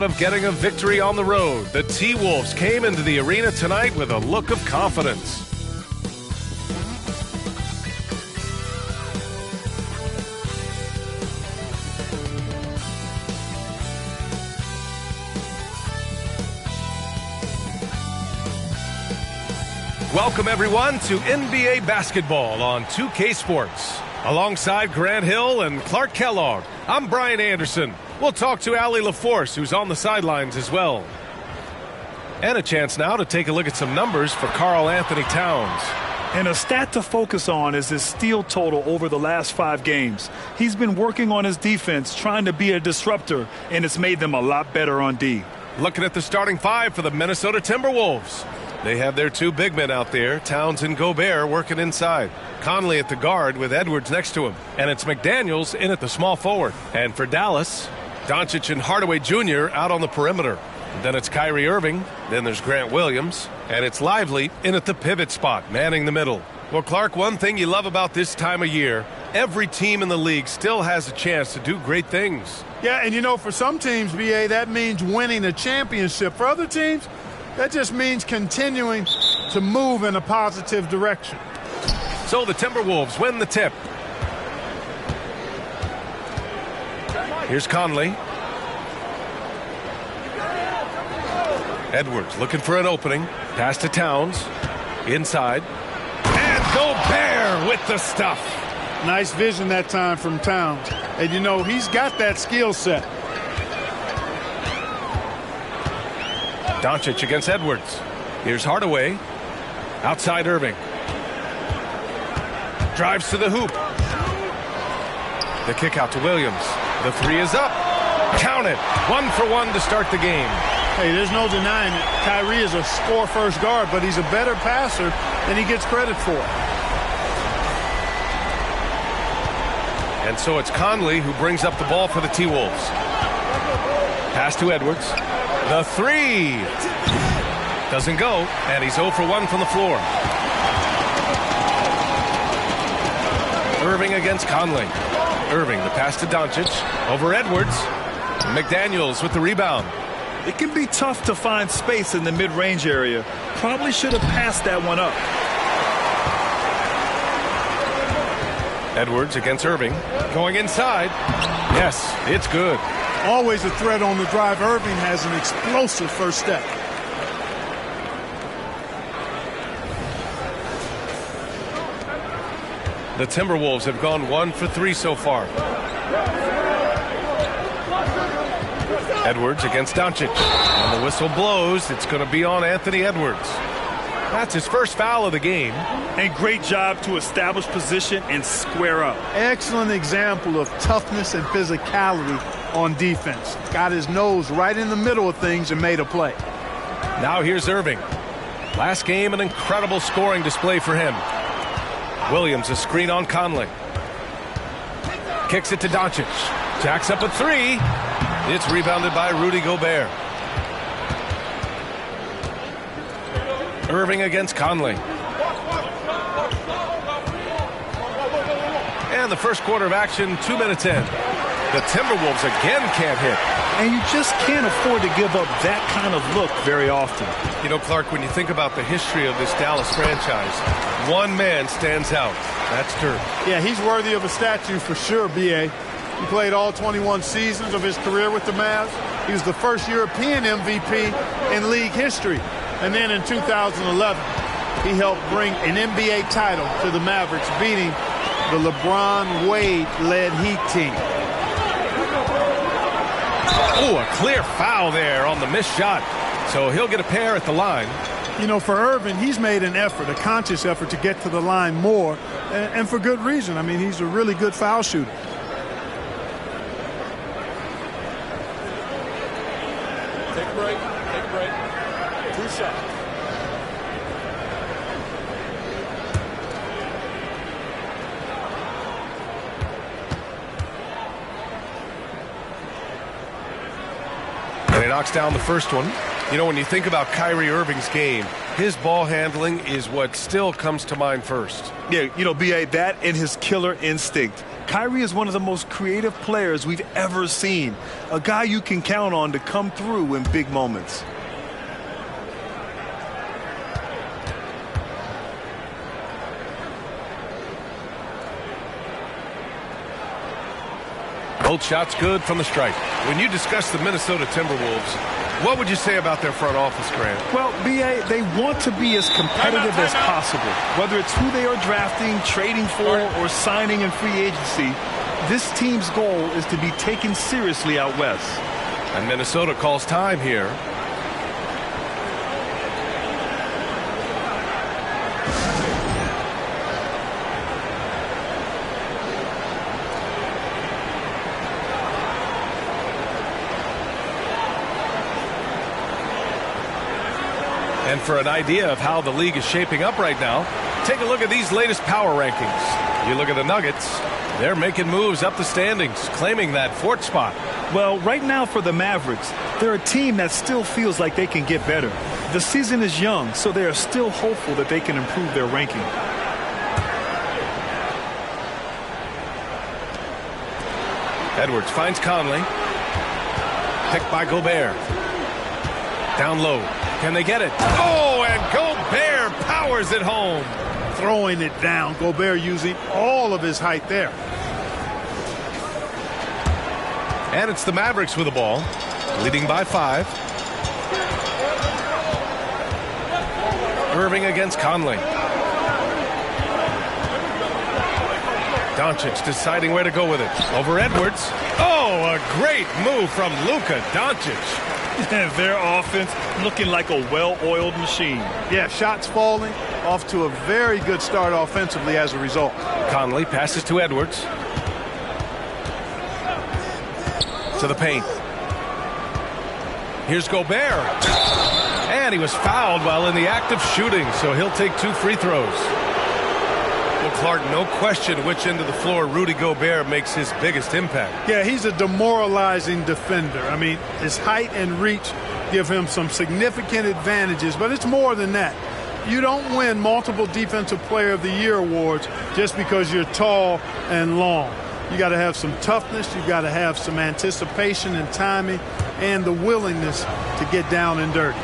Of getting a victory on the road, the T-Wolves came into the arena tonight with a look of confidence. Welcome everyone to NBA basketball on 2K Sports. Alongside Grant Hill and Clark Kellogg, I'm Brian Anderson. We'll talk to Allie LaForce, who's on the sidelines as well. And a chance now to take a look at some numbers for Karl Anthony Towns. And a stat to focus on is his steal total over the last 5 games. He's been working on his defense, trying to be a disruptor, and it's made them a lot better on D. Looking at the starting 5 for the Minnesota Timberwolves. They have their 2 big men out there, Towns and Gobert, working inside. Conley at the guard with Edwards next to him. And it's McDaniels in at the small forward. And for Dallas, Doncic and Hardaway Jr. out on the perimeter. And then it's Kyrie Irving. Then there's Grant Williams. And it's Lively in at the pivot spot, manning the middle. Well, Clark, one thing you love about this time of year, every team in the league still has a chance to do great things. Yeah, and you know, for some teams, BA, that means winning a championship. For other teams, that just means continuing to move in a positive direction. So the Timberwolves win the tip. Here's Conley. Edwards looking for an opening. Pass to Towns. Inside. And Gobert with the stuff. Nice vision that time from Towns. And you know, he's got that skill set. Doncic against Edwards. Here's Hardaway. Outside Irving. Drives to the hoop. The kick out to Williams. The 3 is up. Count it. 1 for 1 to start the game. Hey, there's no denying it. Kyrie is a score-first guard, but he's a better passer than he gets credit for. And so it's Conley who brings up the ball for the T-Wolves. Pass to Edwards. The 3 doesn't go, and he's 0 for 1 from the floor. Irving against Conley. Irving, the pass to Doncic. Over Edwards. McDaniels with the rebound. It can be tough to find space in the mid-range area. Probably should have passed that one up. Edwards against Irving. Going inside. Yes, it's good. Always a threat on the drive. Irving has an explosive first step. The Timberwolves have gone 1 for 3 so far. Edwards against Doncic. And the whistle blows. It's going to be on Anthony Edwards. That's his first foul of the game. And great job to establish position and square up. Excellent example of toughness and physicality on defense. Got his nose right in the middle of things and made a play. Now here's Irving. Last game, an incredible scoring display for him. Williams, a screen on Conley. Kicks it to Doncic. Jacks up a 3. It's rebounded by Rudy Gobert. Irving against Conley. And the first quarter of action, 2 minutes in. The Timberwolves again can't hit. And you just can't afford to give up that kind of look very often. You know, Clark, when you think about the history of this Dallas franchise, one man stands out. That's Dirk. Yeah, he's worthy of a statue for sure, B.A. He played all 21 seasons of his career with the Mavs. He was the first European MVP in league history. And then in 2011, he helped bring an NBA title to the Mavericks, beating the LeBron Wade-led Heat team. Oh, a clear foul there on the missed shot. So he'll get a pair at the line. You know, for Irvin, he's made an effort, a conscious effort to get to the line more, and for good reason. I mean, he's a really good foul shooter. Take a break. Take a break. 2 shots. And he knocks down the first one. You know, when you think about Kyrie Irving's game, his ball handling is what still comes to mind first. Yeah, you know, B.A., that and his killer instinct. Kyrie is one of the most creative players we've ever seen. A guy you can count on to come through in big moments. Both shots good from the stripe. When you discuss the Minnesota Timberwolves, what would you say about their front office, Grant? Well, B.A., they want to be as competitive as possible. Whether it's who they are drafting, trading for, or signing in free agency, this team's goal is to be taken seriously out west. And Minnesota calls time here. And for an idea of how the league is shaping up right now, take a look at these latest power rankings. You look at the Nuggets, they're making moves up the standings, claiming that fourth spot. Well, right now for the Mavericks, they're a team that still feels like they can get better. The season is young, so they are still hopeful that they can improve their ranking. Edwards finds Conley. Picked by Gobert. Down low. Can they get it? Oh, and Gobert powers it home. Throwing it down. Gobert using all of his height there. And it's the Mavericks with the ball, leading by 5. Irving against Conley. Doncic deciding where to go with it. Over Edwards. Oh, a great move from Luka Doncic. Their offense looking like a well-oiled machine. Yeah, shots falling, off to a very good start offensively as a result. Conley passes to Edwards. To the paint. Here's Gobert. And he was fouled while in the act of shooting, so he'll take 2 free throws. Well, Clark, no question which end of the floor Rudy Gobert makes his biggest impact. Yeah, he's a demoralizing defender. I mean, his height and reach give him some significant advantages, but it's more than that. You don't win multiple Defensive Player of the Year awards just because you're tall and long. You got to have some toughness. You got to have some anticipation and timing and the willingness to get down and dirty.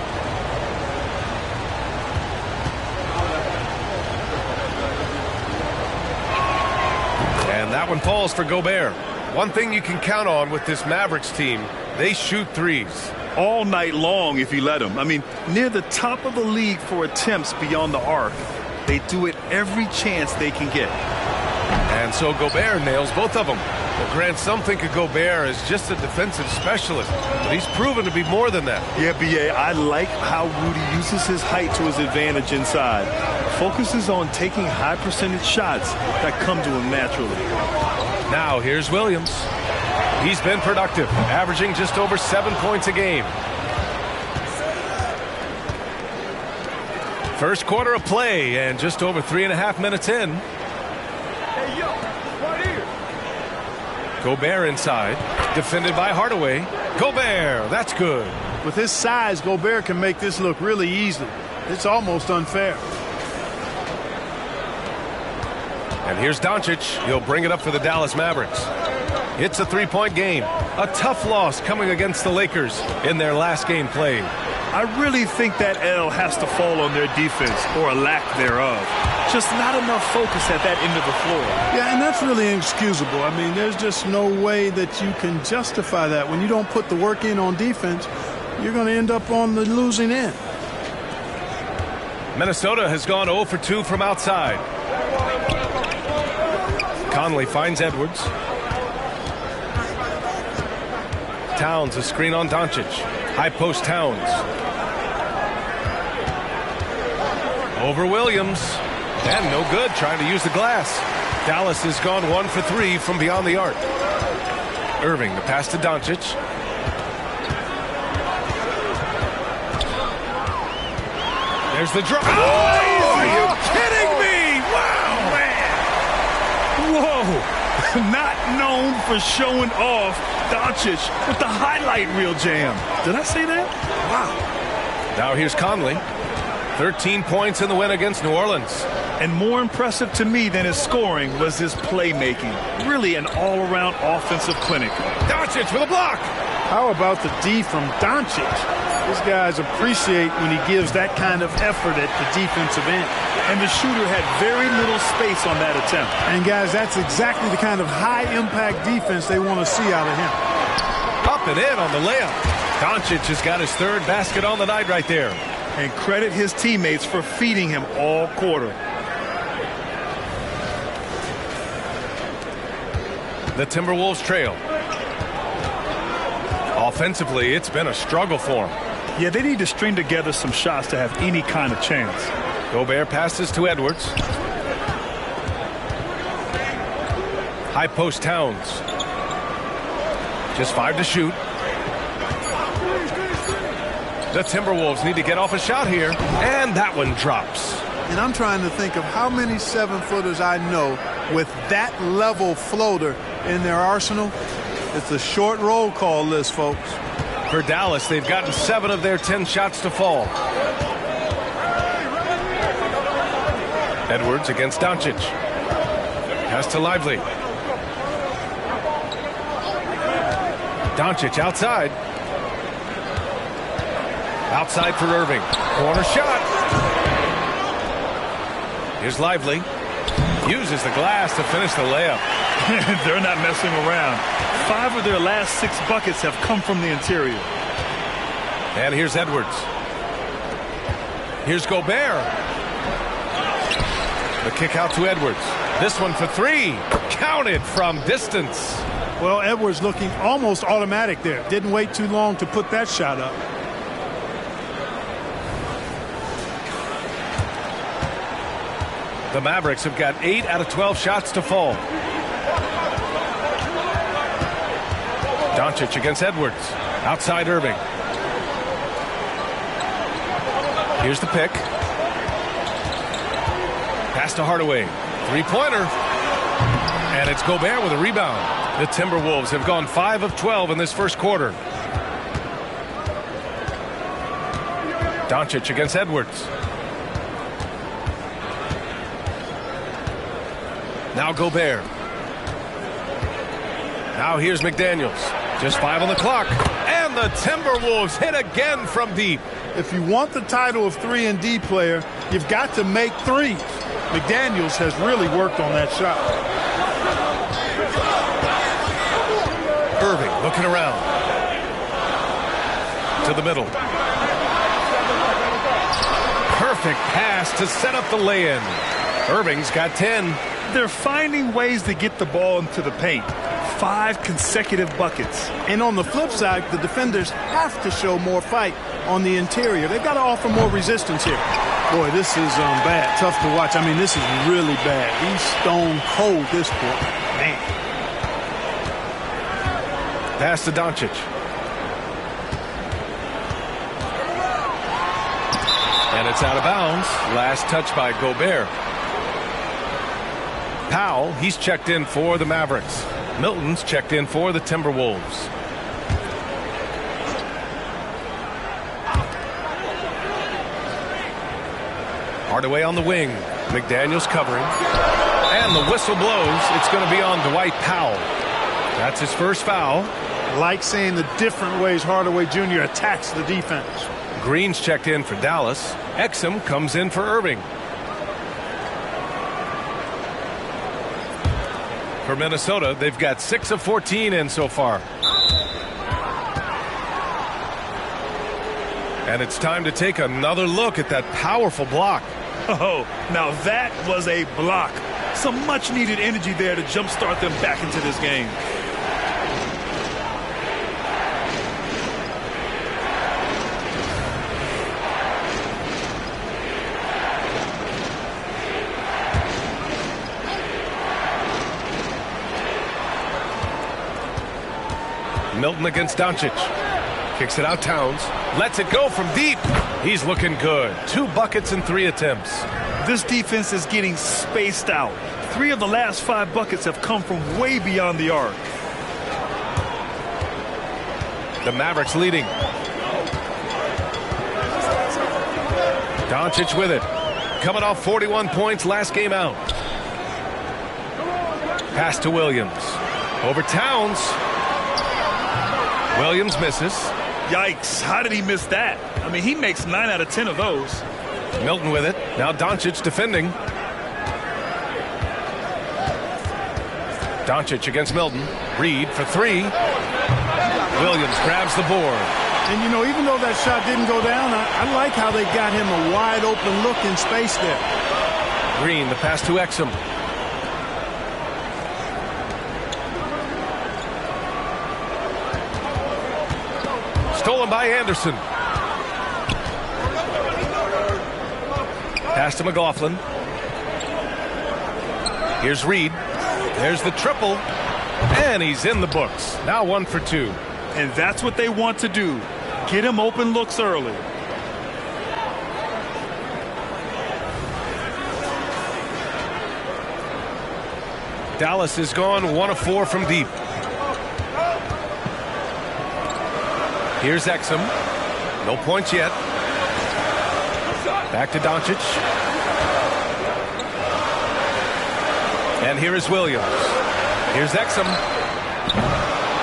And that one falls for Gobert. One thing you can count on with this Mavericks team, they shoot threes. All night long if you let them. I mean, near the top of the league for attempts beyond the arc. They do it every chance they can get. And so Gobert nails both of them. Well, Grant, some think of Gobert as just a defensive specialist, but he's proven to be more than that. Yeah, B.A., I like how Rudy uses his height to his advantage inside. Focuses on taking high percentage shots that come to him naturally. Now here's Williams. He's been productive, averaging just over 7 points a game. First quarter of play and just over 3.5 minutes in. Hey, yo, right here. Gobert inside, defended by Hardaway. Gobert, that's good. With his size, Gobert can make this look really easy. It's almost unfair. And here's Doncic. He'll bring it up for the Dallas Mavericks. It's a 3-point game. A tough loss coming against the Lakers in their last game played. I really think that L has to fall on their defense or a lack thereof. Just not enough focus at that end of the floor. Yeah, and that's really inexcusable. I mean, there's just no way that you can justify that. When you don't put the work in on defense, you're going to end up on the losing end. Minnesota has gone 0 for 2 from outside. Conley finds Edwards. Towns, a screen on Doncic. High post Towns. Over Williams. And no good, trying to use the glass. Dallas has gone 1 for 3 from beyond the arc. Irving, the pass to Doncic. There's the drop. Oh, are you kidding me? Wow, man. Whoa. Not known for showing off, Doncic with the highlight reel jam. Did I say that? Wow. Now here's Conley. 13 points in the win against New Orleans. And more impressive to me than his scoring was his playmaking. Really an all-around offensive clinic. Doncic with a block. How about the D from Doncic? These guys appreciate when he gives that kind of effort at the defensive end. And the shooter had very little space on that attempt. And guys, that's exactly the kind of high-impact defense they want to see out of him. Up and in on the layup. Doncic has got his third basket on the night right there. And credit his teammates for feeding him all quarter. The Timberwolves trail. Offensively, it's been a struggle for them. Yeah, they need to string together some shots to have any kind of chance. Gobert passes to Edwards. High post Towns. Just 5 to shoot. The Timberwolves need to get off a shot here, and that one drops. And I'm trying to think of how many 7-footers I know with that level floater in their arsenal. It's a short roll call list, folks. For Dallas, they've gotten 7 of their 10 shots to fall. Edwards against Doncic. Pass to Lively. Doncic outside. Outside for Irving. Corner shot. Here's Lively. Uses the glass to finish the layup. They're not messing around. 5 of their last 6 buckets have come from the interior. And here's Edwards. Here's Gobert. The kick out to Edwards. This one for 3. Counted from distance. Well, Edwards looking almost automatic there. Didn't wait too long to put that shot up. The Mavericks have got 8 out of 12 shots to fall. Doncic against Edwards. Outside Irving. Here's the pick. Pass to Hardaway. 3-pointer. And it's Gobert with a rebound. The Timberwolves have gone 5 of 12 in this first quarter. Doncic against Edwards. Now Gobert. Now here's McDaniels. Just 5 on the clock. And the Timberwolves hit again from deep. If you want the title of 3-and-D player, you've got to make threes. McDaniels has really worked on that shot. Irving looking around. To the middle. Perfect pass to set up the lay-in. Irving's got 10. They're finding ways to get the ball into the paint. 5 consecutive buckets. And on the flip side, the defenders have to show more fight on the interior. They've got to offer more resistance here. Boy, this is bad. Tough to watch. I mean, this is really bad. He's stone cold this quarter. Man. Pass to Doncic. And it's out of bounds. Last touch by Gobert. Powell, he's checked in for the Mavericks. Milton's checked in for the Timberwolves. Hardaway on the wing. McDaniels covering. And the whistle blows. It's going to be on Dwight Powell. That's his first foul. Like seeing the different ways Hardaway Jr. attacks the defense. Green's checked in for Dallas. Exum comes in for Irving. For Minnesota, they've got 6 of 14 in so far. And it's time to take another look at that powerful block. Oh, now that was a block. Some much-needed energy there to jumpstart them back into this game. Milton against Doncic. Kicks it out Towns. Lets it go from deep. He's looking good. 2 buckets and 3 attempts. This defense is getting spaced out. 3 of the last 5 buckets have come from way beyond the arc. The Mavericks leading. Doncic with it. Coming off 41 points last game out. Pass to Williams. Over Towns. Williams misses. Yikes, how did he miss that? I mean, he makes 9 out of 10 of those. Milton with it. Now Doncic defending. Doncic against Milton. Reed for 3. Williams grabs the board. And, you know, even though that shot didn't go down, I like how they got him a wide open look in space there. Green, the pass to Exum. Stolen by Anderson. Pass to McLaughlin. Here's Reed. There's the triple. And he's in the books. Now 1 for 2. And that's what they want to do. Get him open looks early. Dallas is gone 1 of 4 from deep. Here's Exum. No points yet. Back to Doncic. And here is Williams. Here's Exum.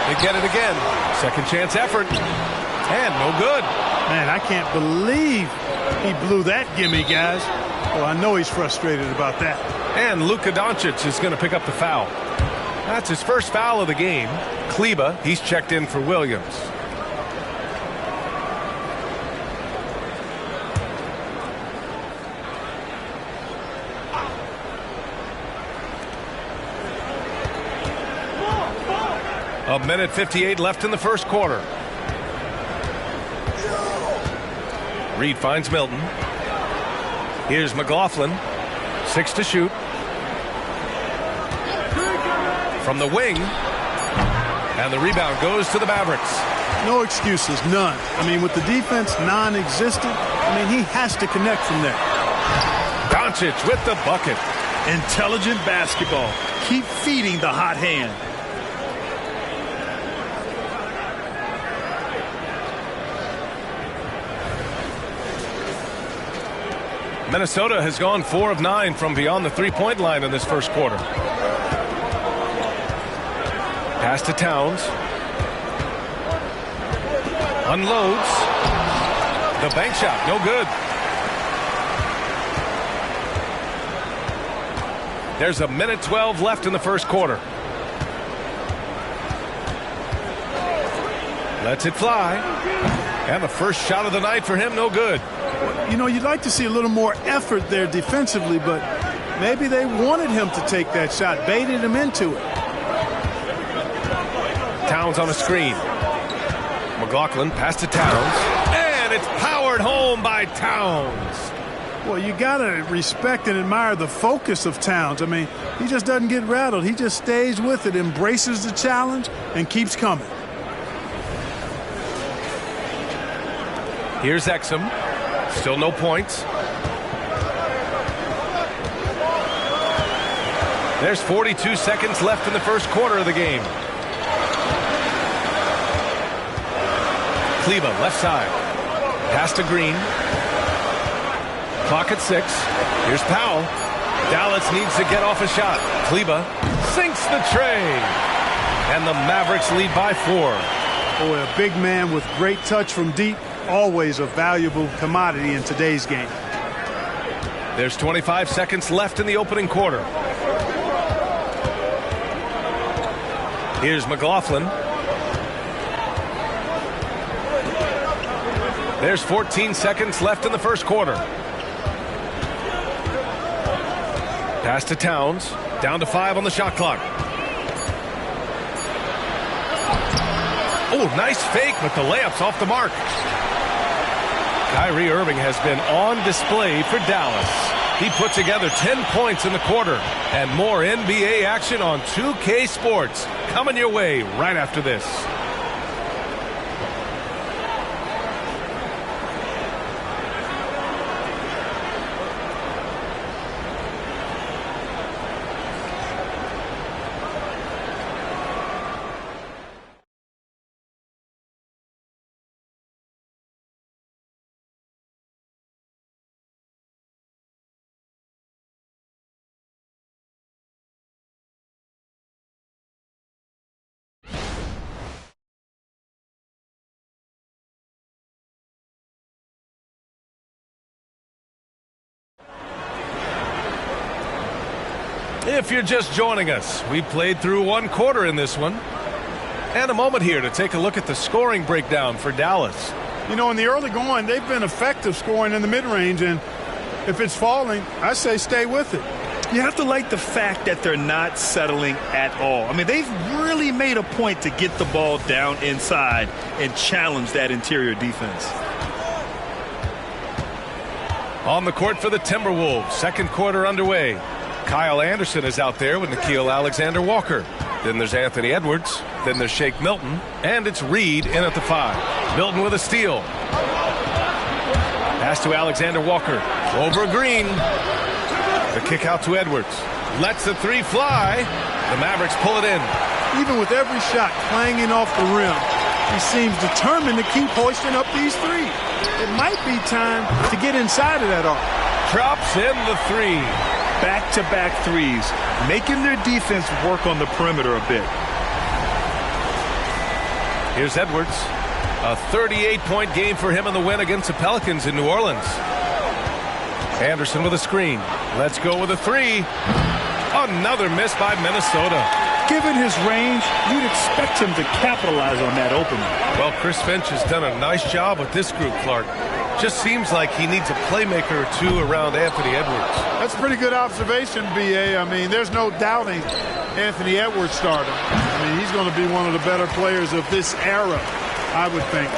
They get it again. Second chance effort. And no good. Man, I can't believe he blew that gimme, guys. Well, I know he's frustrated about that. And Luka Doncic is going to pick up the foul. That's his first foul of the game. Kleba, he's checked in for Williams. A minute 58 left in the first quarter. Reed finds Milton. Here's McLaughlin. 6 to shoot. From the wing. And the rebound goes to the Mavericks. No excuses, none. I mean, with the defense non-existent, I mean, he has to connect from there. Doncic with the bucket. Intelligent basketball. Keep feeding the hot hand. Minnesota has gone 4 of 9 from beyond the three-point line in this first quarter. Pass to Towns. Unloads. The bank shot, no good. There's a minute 12 left in the first quarter. Lets it fly. And the first shot of the night for him, no good. You know, you'd like to see a little more effort there defensively, but maybe they wanted him to take that shot, baited him into it. Towns on a screen. McLaughlin pass to Towns. And it's powered home by Towns. Well, you got to respect and admire the focus of Towns. I mean, he just doesn't get rattled. He just stays with it, embraces the challenge, and keeps coming. Here's Exum. Still no points. There's 42 seconds left in the first quarter of the game. Kleba, left side. Pass to Green. Clock at 6. Here's Powell. Dallas needs to get off a shot. Kleba sinks the tray. And the Mavericks lead by 4. Boy, a big man with great touch from deep. Always a valuable commodity in today's game. There's 25 seconds left in the opening quarter. Here's McLaughlin. There's 14 seconds left in the first quarter. Pass to Towns. Down to 5 on the shot clock. Oh, nice fake, but the layup's off the mark. Kyrie Irving has been on display for Dallas. He put together 10 points in the quarter. And more NBA action on 2K Sports. Coming your way right after this. If you're just joining us, we played through one quarter in this one. And a moment here to take a look at the scoring breakdown for Dallas. You know, in the early going, they've been effective scoring in the mid-range, and if it's falling, I say stay with it. You have to like the fact that they're not settling at all. I mean, they've really made a point to get the ball down inside and challenge that interior defense. On the court for the Timberwolves, second quarter underway. Kyle Anderson is out there with Nickeil Alexander-Walker. Then there's Anthony Edwards. Then there's Shake Milton. And it's Reed in at the 5. Milton with a steal. Pass to Alexander-Walker. Over Green. The kick out to Edwards. Lets the 3 fly. The Mavericks pull it in. Even with every shot clanging off the rim, he seems determined to keep hoisting up these threes. It might be time to get inside of that arc. Drops in the 3. Back-to-back threes, making their defense work on the perimeter a bit. Here's Edwards. A 38-point game for him in the win against the Pelicans in New Orleans. Anderson with a screen. Let's go with a 3. Another miss by Minnesota. Given his range, you'd expect him to capitalize on that opening. Well, Chris Finch has done a nice job with this group, Clark. Just seems like he needs a playmaker or two around Anthony Edwards. That's a pretty good observation, B.A. I mean, there's no doubting Anthony Edwards starting. I mean, he's going to be one of the better players of this era, I would think.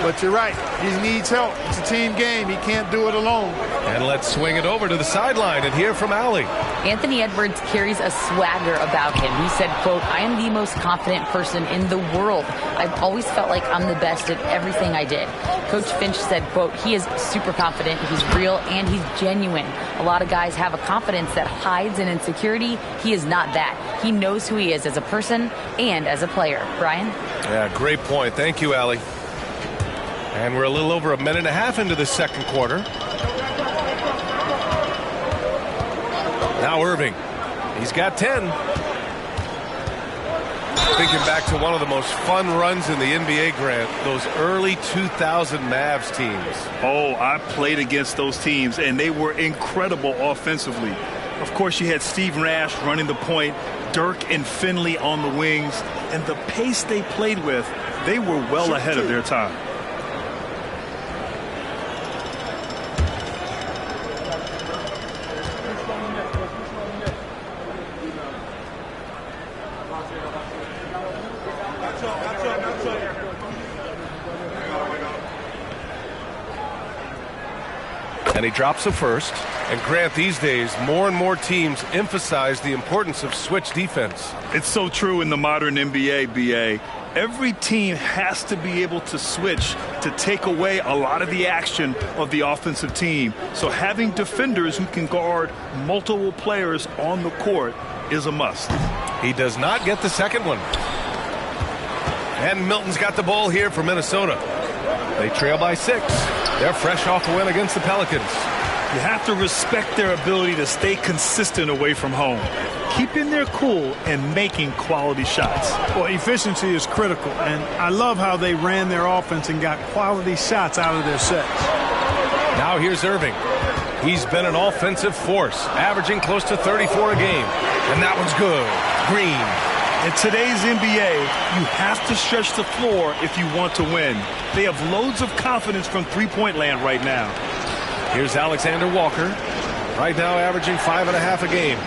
But you're right. He needs help. It's a team game. He can't do it alone. And let's swing it over to the sideline and hear from Allie. Anthony Edwards carries a swagger about him. He said, quote, "I am the most confident person in the world. I've always felt like I'm the best at everything I did." Coach Finch said, quote, "He is super confident, he's real, and he's genuine. A lot of guys have a confidence that hides in insecurity. He is not that. He knows who he is as a person and as a player." Brian? Yeah, great point. Thank you, Allie. And we're a little over a minute and a half into the second quarter. Now Irving. He's got 10. Thinking back to one of the most fun runs in the NBA, Grant, those early 2000 Mavs teams. Oh, I played against those teams, and they were incredible offensively. Of course, you had Steve Nash running the point, Dirk and Finley on the wings, and the pace they played with, they were well ahead of their time. And he drops the first. And Grant, these days, more and more teams emphasize the importance of switch defense. It's so true in the modern NBA, BA. Every team has to be able to switch to take away a lot of the action of the offensive team. So having defenders who can guard multiple players on the court is a must. He does not get the second one. And Milton's got the ball here for Minnesota. They trail by 6. They're fresh off a win against the Pelicans. You have to respect their ability to stay consistent away from home, keeping their cool and making quality shots. Well, efficiency is critical, and I love how they ran their offense and got quality shots out of their sets. Now here's Irving. He's been an offensive force, averaging close to 34 a game. And that one's good. Green. In today's NBA, you have to stretch the floor if you want to win. They have loads of confidence from three-point land right now. Here's Alexander Walker. Right now averaging 5.5 a game.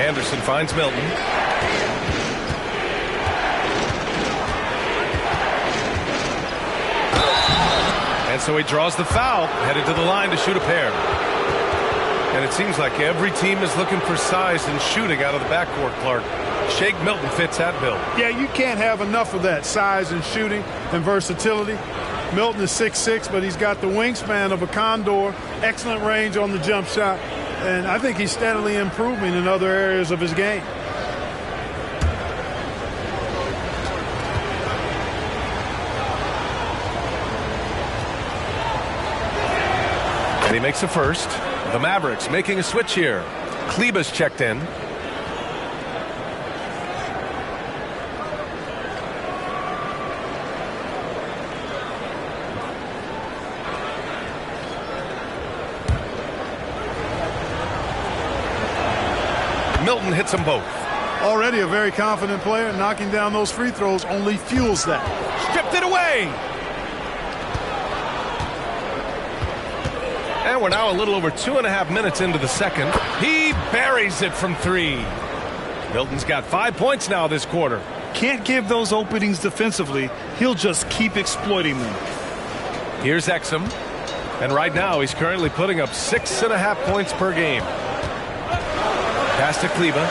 Anderson finds Milton. And so he draws the foul, headed to the line to shoot a pair. And it seems like every team is looking for size and shooting out of the backcourt, Clark. Shake Milton fits that bill. Yeah, you can't have enough of that size and shooting and versatility. Milton is 6'6", but he's got the wingspan of a condor, excellent range on the jump shot, and I think he's steadily improving in other areas of his game. And he makes the first. The Mavericks making a switch here. Kleba's checked in. Milton hits them both. Already a very confident player. Knocking down those free throws only fuels that. Stripped it away. And we're now a little over 2.5 minutes into the second. He buries it from 3. Milton's got 5 points now this quarter. Can't give those openings defensively. He'll just keep exploiting them. Here's Exum. And right now he's currently putting up 6.5 points per game. Pass to Kleba.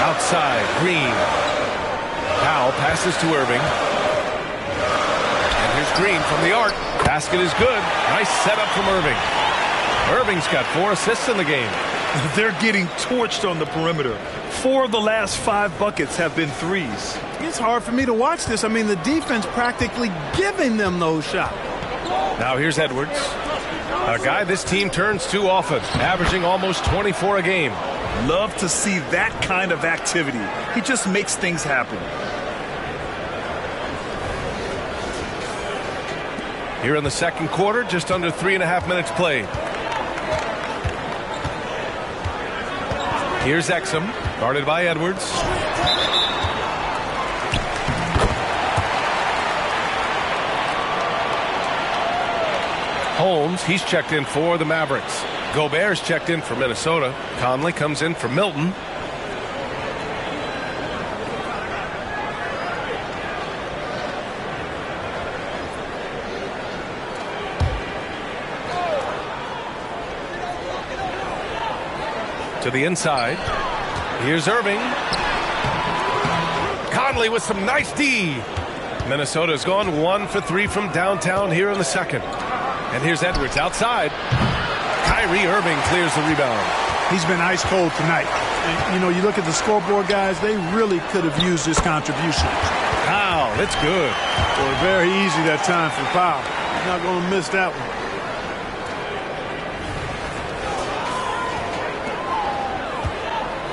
Outside, Green. Powell passes to Irving. And here's Green from the arc. Basket is good. Nice setup from Irving. Irving's got 4 assists in the game. They're getting torched on the perimeter. 4 of the last 5 buckets have been threes. It's hard for me to watch this. I mean, the defense practically giving them those shots. Now here's Edwards. A guy this team turns to often, averaging almost 24 a game. Love to see that kind of activity. He just makes things happen. Here in the second quarter, just under 3.5 minutes played. Here's Exum, guarded by Edwards. Holmes, he's checked in for the Mavericks. Gobert's checked in for Minnesota. Conley comes in for Milton. To the inside. Here's Irving. Conley with some nice D. Minnesota's gone 1 for 3 from downtown here in the second. And here's Edwards outside. Kyrie Irving clears the rebound. He's been ice cold tonight. And, you know, you look at the scoreboard, guys, they really could have used this contribution. Wow, that's good. Boy, very easy that time for Powell. He's not going to miss that one.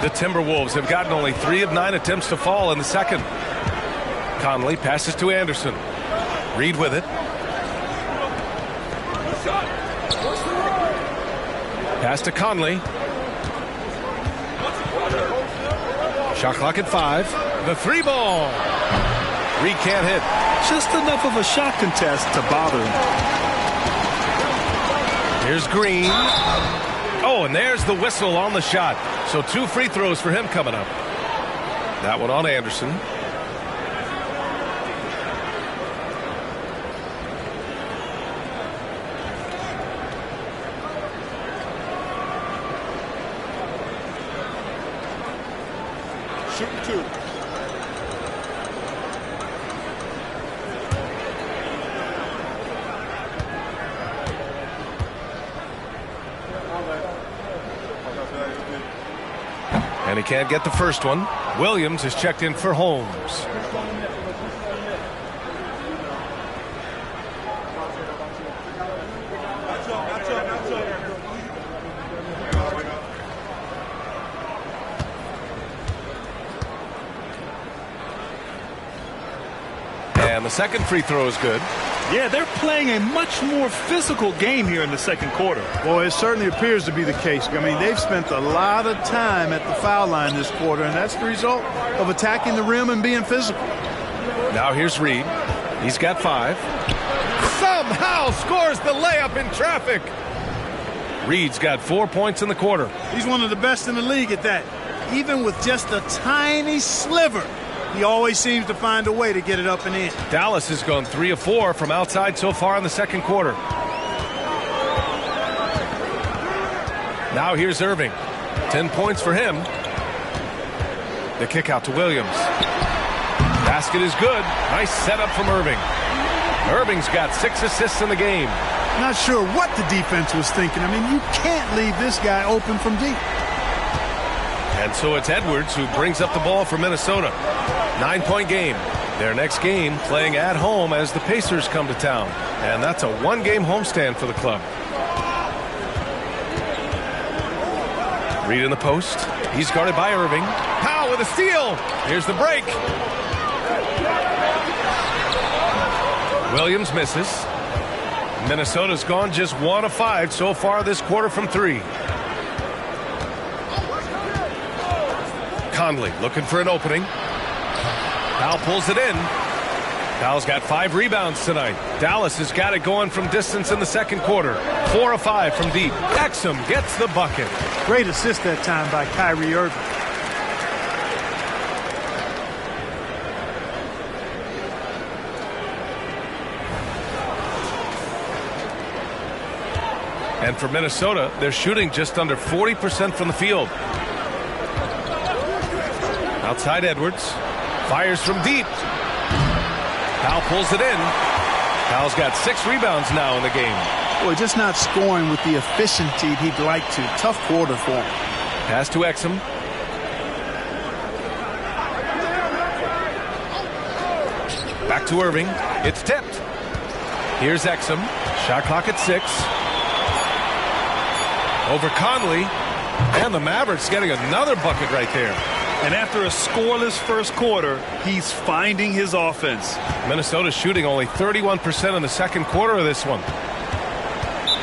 The Timberwolves have gotten only 3 of 9 attempts to fall in the second. Conley passes to Anderson. Reed with it. Pass to Conley. Shot clock at 5. The 3 ball. Reed can't hit. Just enough of a shot contest to bother him. Here's Green. Oh, and there's the whistle on the shot. So 2 free throws for him coming up. That one on Anderson. Shooting 2. And he can't get the first one. Williams is checked in for Holmes. And the second free throw is good. Yeah, they're playing a much more physical game here in the second quarter. Boy, it certainly appears to be the case. I mean, they've spent a lot of time at the foul line this quarter, and that's the result of attacking the rim and being physical. Now here's Reed. He's got 5. Somehow scores the layup in traffic. Reed's got 4 points in the quarter. He's one of the best in the league at that. Even with just a tiny sliver, he always seems to find a way to get it up and in. Dallas has gone 3 of 4 from outside so far in the second quarter. Now here's Irving. 10 points for him. The kick out to Williams. Basket is good. Nice setup from Irving. Irving's got 6 assists in the game. Not sure what the defense was thinking. I mean, you can't leave this guy open from deep. And so it's Edwards who brings up the ball for Minnesota. 9-point game. Their next game playing at home as the Pacers come to town. And that's a 1-game homestand for the club. Reed in the post. He's guarded by Irving. Powell with a steal. Here's the break. Williams misses. Minnesota's gone just 1 of 5 so far this quarter from 3. Conley looking for an opening. Powell pulls it in. Powell's got 5 rebounds tonight. Dallas has got it going from distance in the second quarter. 4 of 5 from deep. Exum gets the bucket. Great assist that time by Kyrie Irving. And for Minnesota, they're shooting just under 40% from the field. Outside Edwards. Fires from deep. Powell pulls it in. Powell's got 6 rebounds now in the game. Boy, just not scoring with the efficiency he'd like to. Tough quarter for him. Pass to Exum. Back to Irving. It's tipped. Here's Exum. Shot clock at 6. Over Conley. And the Mavericks getting another bucket right there. And after a scoreless first quarter, he's finding his offense. Minnesota shooting only 31% in the second quarter of this one.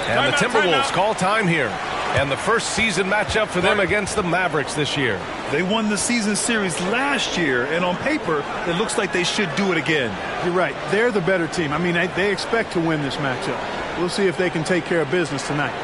And the Timberwolves call time here. And the first season matchup for them against the Mavericks this year. They won the season series last year, and on paper, it looks like they should do it again. You're right. They're the better team. I mean, they expect to win this matchup. We'll see if they can take care of business tonight.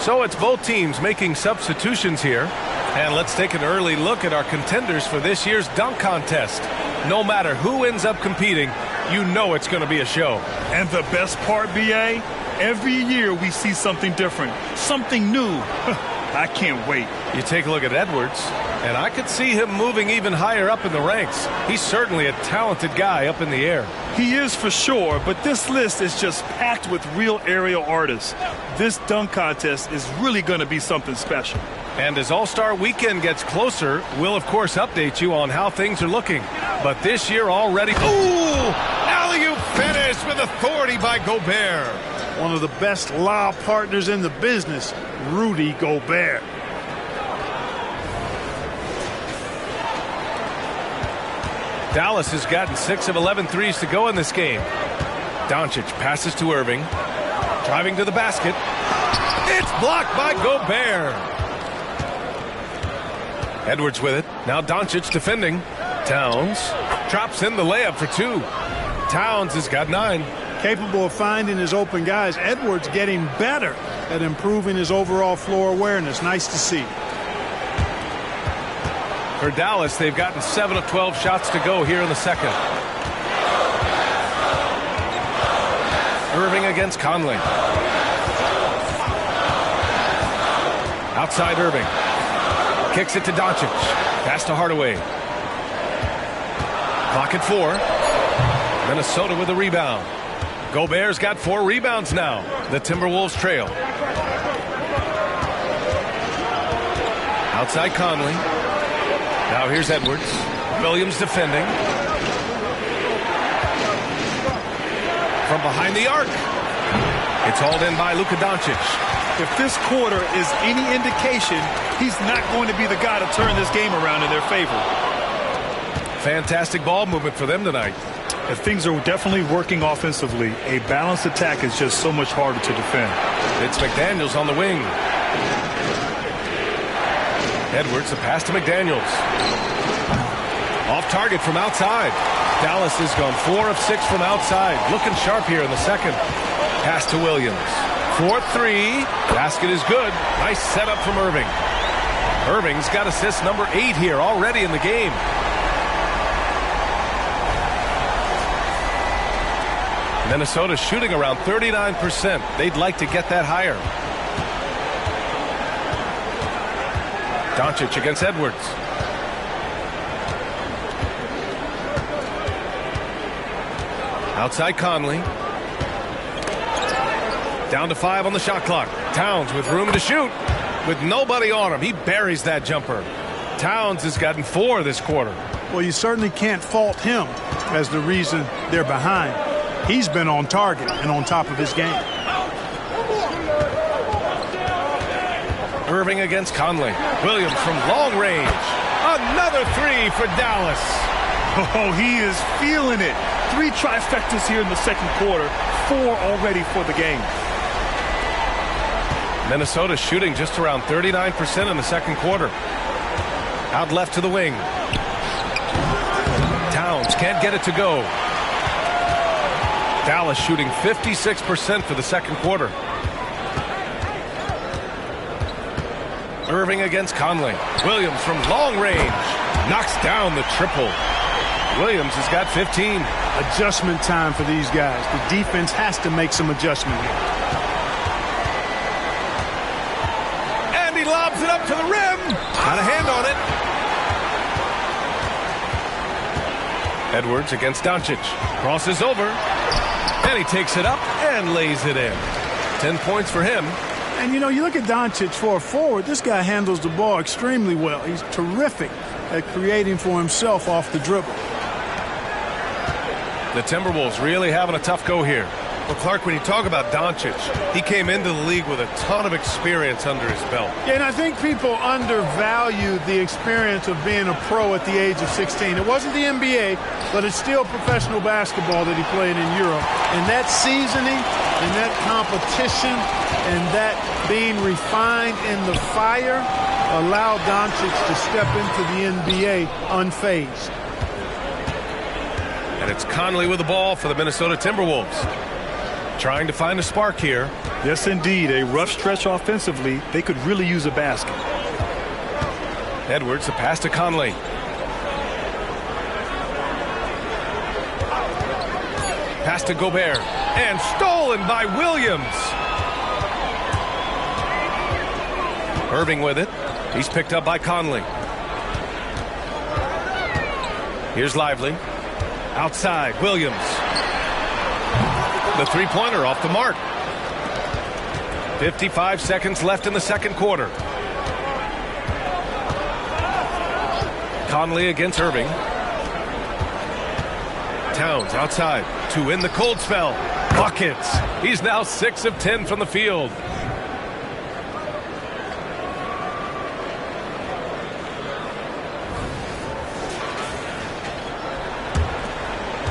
So it's both teams making substitutions here. And let's take an early look at our contenders for this year's dunk contest. No matter who ends up competing, you know it's going to be a show. And the best part, B.A., every year we see something different, something new. I can't wait. You take a look at Edwards, and I could see him moving even higher up in the ranks. He's certainly a talented guy up in the air. He is for sure, but this list is just packed with real aerial artists. This dunk contest is really going to be something special. And as All-Star Weekend gets closer, we'll of course update you on how things are looking. But this year already... Ooh! Alley-oop finish with authority by Gobert. One of the best lob partners in the business, Rudy Gobert. Dallas has gotten 6 of 11 threes to go in this game. Doncic passes to Irving. Driving to the basket. It's blocked by Gobert. Edwards with it. Now Doncic defending. Towns drops in the layup for 2. Towns has got 9. Capable of finding his open guys. Edwards getting better at improving his overall floor awareness. Nice to see. For Dallas, they've gotten 7 of 12 shots to go here in the second. Irving against Conley. Outside Irving. Kicks it to Doncic. Pass to Hardaway. Clock at 4. Minnesota with a rebound. Gobert's got 4 rebounds now. The Timberwolves trail. Outside Conley. Now here's Edwards. Williams defending. From behind the arc. It's hauled in by Luka Doncic. If this quarter is any indication, he's not going to be the guy to turn this game around in their favor. Fantastic ball movement for them tonight. If things are definitely working offensively, a balanced attack is just so much harder to defend. It's McDaniels on the wing. Edwards, a pass to McDaniels. Off target from outside. Dallas has gone 4 of 6 from outside. Looking sharp here in the second. Pass to Williams. 4-3. Basket is good. Nice setup from Irving. Irving's got assist number 8 here already in the game. Minnesota shooting around 39%. They'd like to get that higher. Doncic against Edwards. Outside Conley. Down to 5 on the shot clock. Towns with room to shoot. With nobody on him, he buries that jumper. Towns has gotten 4 this quarter. Well, you certainly can't fault him as the reason they're behind. He's been on target and on top of his game. Irving against Conley. Williams from long range. Another three for Dallas. Oh, he is feeling it. 3 trifectas here in the second quarter, 4 already for the game. Minnesota shooting just around 39% in the second quarter. Out left to the wing. Towns can't get it to go. Dallas shooting 56% for the second quarter. Irving against Conley. Williams from long range knocks down the triple. Williams has got 15. Adjustment time for these guys. The defense has to make some adjustment here. And he lobs it up to the rim. Got a hand on it. Edwards against Doncic. Crosses over. And he takes it up and lays it in. 10 points for him. And, you know, you look at Doncic for a forward, this guy handles the ball extremely well. He's terrific at creating for himself off the dribble. The Timberwolves really having a tough go here. Well, Clark, when you talk about Doncic, he came into the league with a ton of experience under his belt. Yeah, and I think people undervalue the experience of being a pro at the age of 16. It wasn't the NBA, but it's still professional basketball that he played in Europe. And that seasoning and that competition and that being refined in the fire allowed Doncic to step into the NBA unfazed. And it's Conley with the ball for the Minnesota Timberwolves. Trying to find a spark here. Yes, indeed. A rough stretch offensively. They could really use a basket. Edwards, the pass to Conley. Pass to Gobert. And stolen by Williams. Irving with it. He's picked up by Conley. Here's Lively. Outside, Williams. The three-pointer off the mark. 55 seconds left in the second quarter. Conley against Irving. Towns outside to win the cold spell. Buckets. He's now 6 of 10 from the field.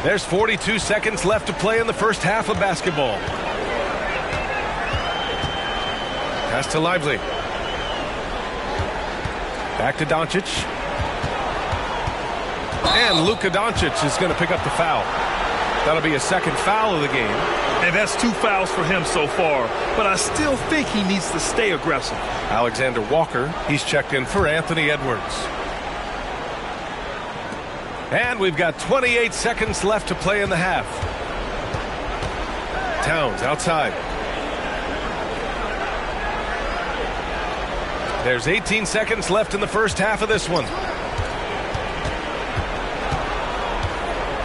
There's 42 seconds left to play in the first half of basketball. Pass to Lively. Back to Doncic. And Luka Doncic is going to pick up the foul. That'll be a second foul of the game. And that's 2 fouls for him so far. But I still think he needs to stay aggressive. Alexander Walker, he's checked in for Anthony Edwards. And we've got 28 seconds left to play in the half. Towns outside. There's 18 seconds left in the first half of this one.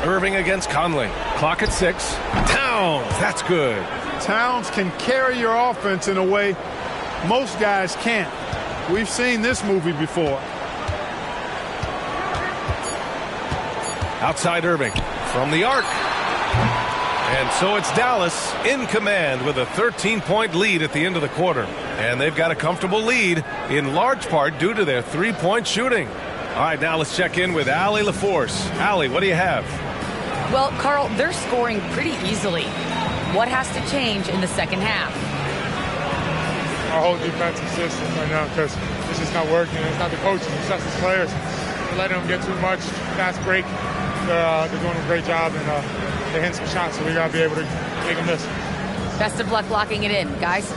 Irving against Conley. Clock at 6. Towns, that's good. Towns can carry your offense in a way most guys can't. We've seen this movie before. Outside Irving from the arc. And so it's Dallas in command with a 13-point lead at the end of the quarter. And they've got a comfortable lead in large part due to their three-point shooting. All right, now let's check in with Allie LaForce. Allie, what do you have? Well, Carl, they're scoring pretty easily. What has to change in the second half? Our whole defensive system right now, because it's just not working. It's not the coaches, it's us as players. We're letting them get too much, fast break. They're doing a great job, and they're hitting some shots, so we got to be able to make them miss. Best of luck locking it in, guys.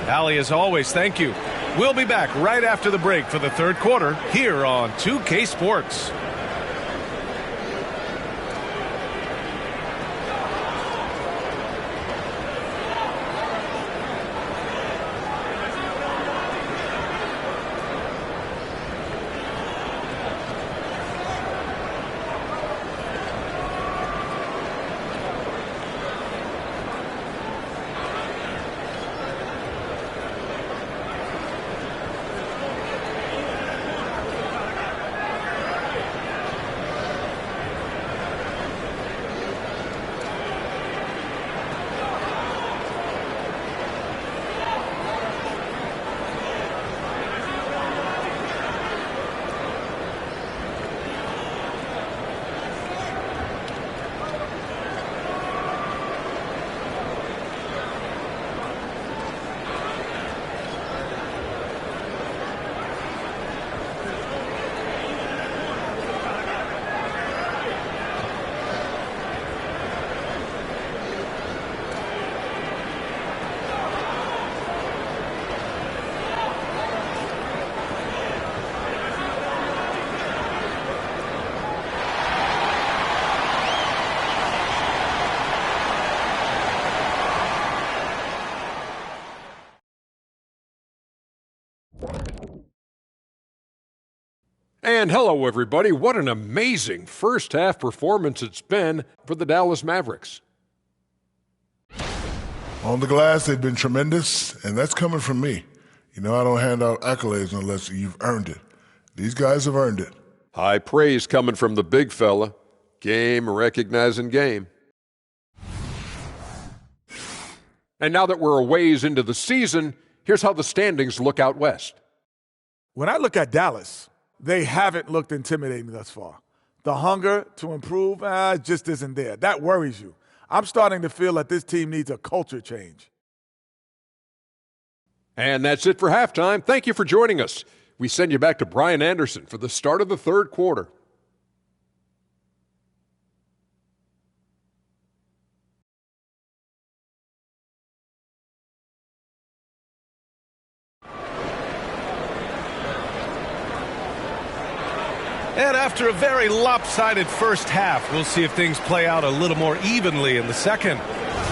Allie, as always, thank you. We'll be back right after the break for the third quarter here on 2K Sports. And hello, everybody. What an amazing first-half performance it's been for the Dallas Mavericks. On the glass, they've been tremendous, and that's coming from me. You know, I don't hand out accolades unless you've earned it. These guys have earned it. High praise coming from the big fella. Game recognizing game. And now that we're a ways into the season, here's how the standings look out west. When I look at Dallas, they haven't looked intimidating thus far. The hunger to improve just isn't there. That worries you. I'm starting to feel that this team needs a culture change. And that's it for halftime. Thank you for joining us. We send you back to Brian Anderson for the start of the third quarter. And after a very lopsided first half, we'll see if things play out a little more evenly in the second.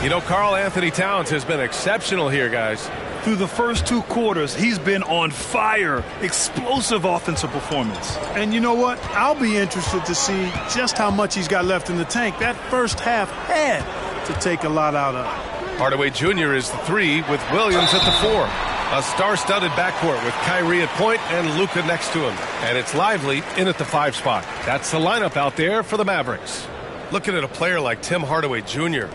You know, Karl Anthony Towns has been exceptional here, guys. Through the first two quarters, he's been on fire. Explosive offensive performance. And you know what? I'll be interested to see just how much he's got left in the tank. That first half had to take a lot out of it. Hardaway Jr. is the 3 with Williams at the 4. A star-studded backcourt with Kyrie at point and Luka next to him. And it's Lively in at the 5 spot. That's the lineup out there for the Mavericks. Looking at a player like Tim Hardaway Jr.,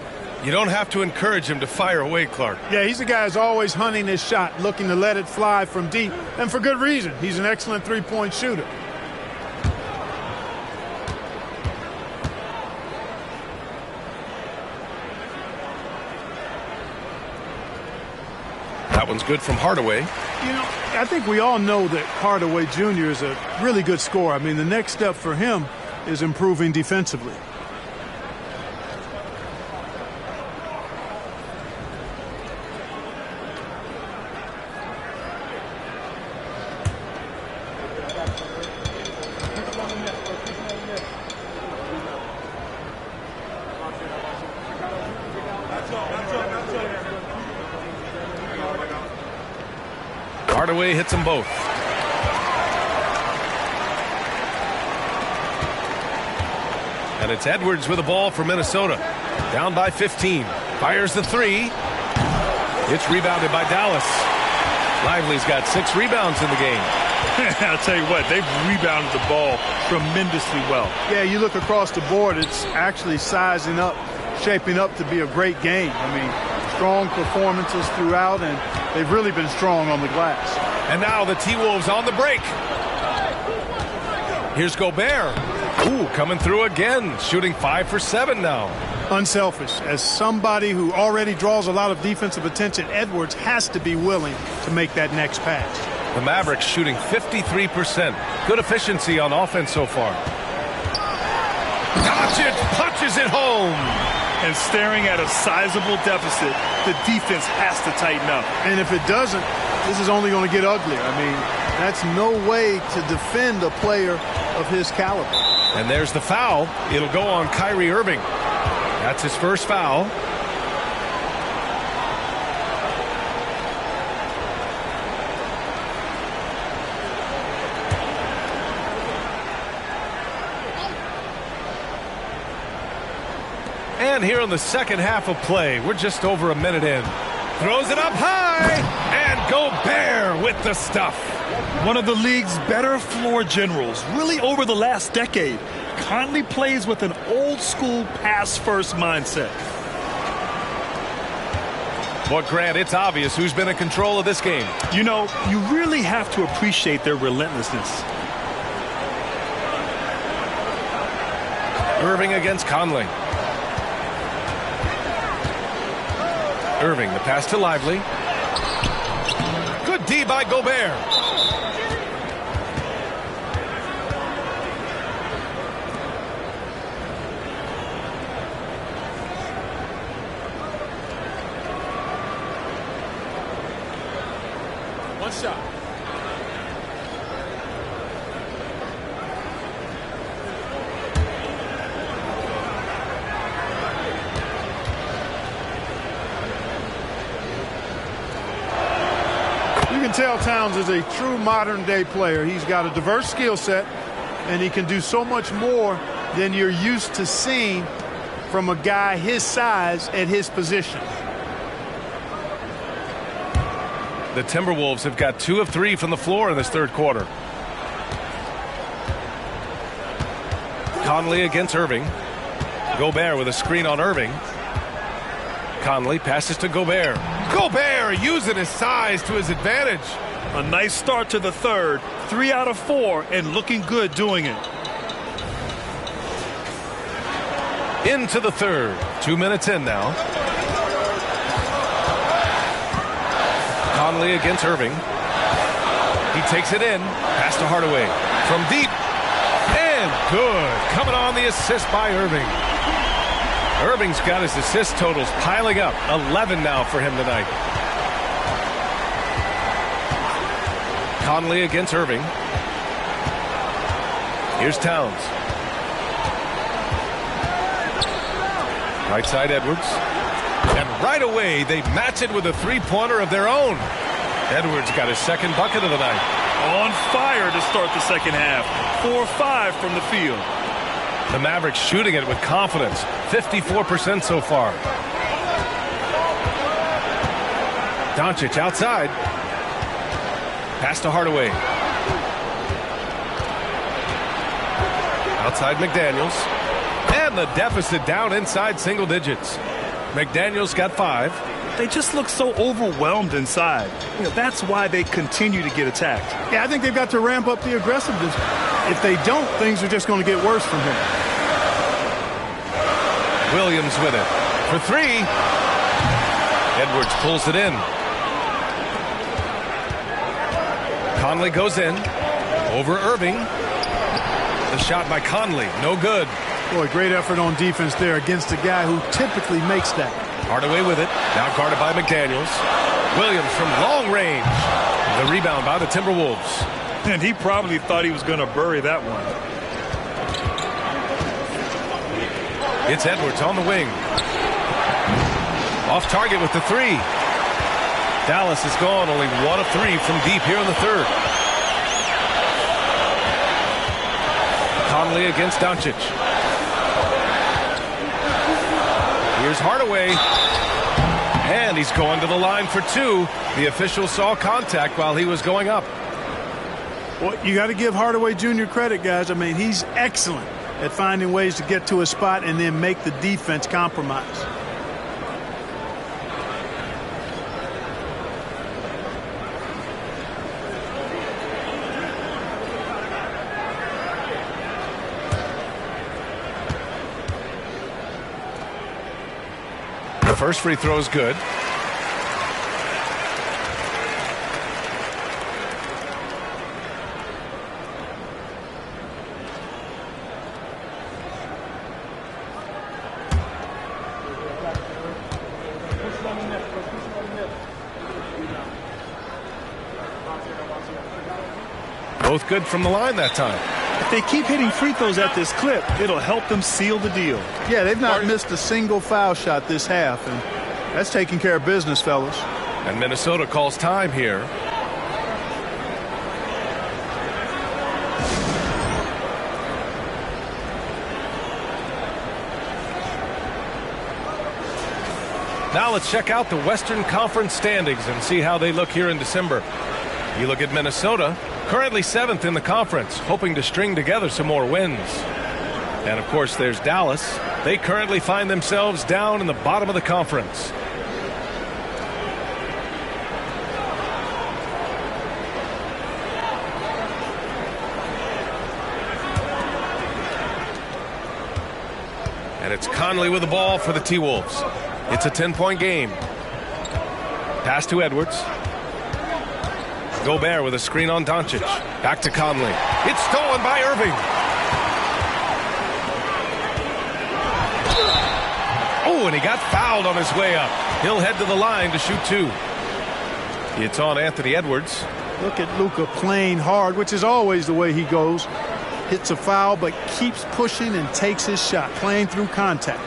you don't have to encourage him to fire away, Clark. Yeah, he's a guy who's always hunting his shot, looking to let it fly from deep, and for good reason. He's an excellent three-point shooter. That one's good from Hardaway. You know, I think we all know that Hardaway Jr. is a really good scorer. I mean, the next step for him is improving defensively. Hardaway hits them both. And it's Edwards with the ball for Minnesota. Down by 15. Fires the 3. It's rebounded by Dallas. Lively's got 6 rebounds in the game. I'll tell you what, they've rebounded the ball tremendously well. Yeah, you look across the board, it's actually sizing up, shaping up to be a great game. I mean, strong performances throughout, and they've really been strong on the glass. And now the T-Wolves on the break. Here's Gobert. Ooh, coming through again, shooting 5 for 7 now. Unselfish. As somebody who already draws a lot of defensive attention, Edwards has to be willing to make that next pass. The Mavericks shooting 53%. Good efficiency on offense so far. Doncic punches it home. And staring at a sizable deficit, the defense has to tighten up. And if it doesn't, this is only going to get uglier. I mean, that's no way to defend a player of his caliber. And there's the foul. It'll go on Kyrie Irving. That's his first foul. And here in the second half of play, we're just over a minute in. Throws it up high, and Gobert with the stuff. One of the league's better floor generals, really over the last decade. Conley plays with an old-school pass-first mindset. Well, Grant, it's obvious who's been in control of this game. You know, you really have to appreciate their relentlessness. Irving against Conley. Irving, the pass to Lively. Good D by Gobert. One shot. tell Towns is a true modern-day player. He's got a diverse skill set, and he can do so much more than you're used to seeing from a guy his size at his position. The Timberwolves have got 2 of 3 from the floor in this third quarter. Conley against Irving. Gobert with a screen on Irving. Conley passes to Gobert. Gobert using his size to his advantage. A nice start to the third. 3 out of 4 and looking good doing it. Into the third. 2 minutes in now. Conley against Irving. He takes it in. Pass to Hardaway. From deep. And good. Coming on the assist by Irving. Irving's got his assist totals piling up. 11 now for him tonight. Conley against Irving. Here's Towns. Right side Edwards. And right away they match it with a three-pointer of their own. Edwards got his second bucket of the night. On fire to start the second half. 4-5 from the field. The Mavericks shooting it with confidence. 54% so far. Doncic outside. Pass to Hardaway. Outside McDaniels. And the deficit down inside single digits. McDaniels got 5. They just look so overwhelmed inside. That's why they continue to get attacked. Yeah, I think they've got to ramp up the aggressiveness. If they don't, things are just going to get worse from him. Williams with it. For 3. Edwards pulls it in. Conley goes in. Over Irving. The shot by Conley. No good. Boy, great effort on defense there against a guy who typically makes that. Hardaway with it. Now guarded by McDaniels. Williams from long range. The rebound by the Timberwolves. And he probably thought he was going to bury that one. It's Edwards on the wing. Off target with the 3. Dallas is gone. Only 1 of 3 from deep here in the third. Conley against Doncic. Here's Hardaway. And he's going to the line for 2. The official saw contact while he was going up. Well, you got to give Hardaway Jr. credit, guys. I mean, he's excellent at finding ways to get to a spot and then make the defense compromise. The first free throw is good. Both good from the line that time. If they keep hitting free throws at this clip, it'll help them seal the deal. Yeah, they've not missed a single foul shot this half, and that's taking care of business, fellas. And Minnesota calls time here. Now let's check out the Western Conference standings and see how they look here in December. You look at Minnesota, currently 7th in the conference, hoping to string together some more wins. And of course there's Dallas. They currently find themselves down in the bottom of the conference. And it's Conley with the ball for the T-Wolves. It's a 10-point game. Pass to Edwards. Gobert with a screen on Doncic. Back to Conley. It's stolen by Irving. Oh, and he got fouled on his way up. He'll head to the line to shoot 2. It's on Anthony Edwards. Look at Luka playing hard, which is always the way he goes. Hits a foul, but keeps pushing and takes his shot, playing through contact.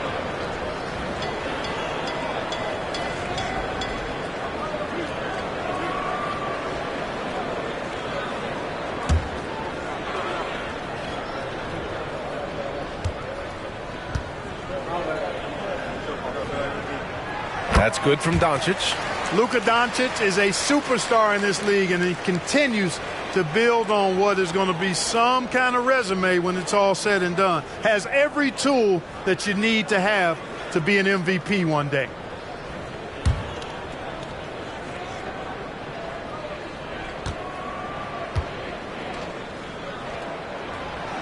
That's good from Doncic. Luka Doncic is a superstar in this league, and he continues to build on what is going to be some kind of resume when it's all said and done. Has every tool that you need to have to be an MVP one day.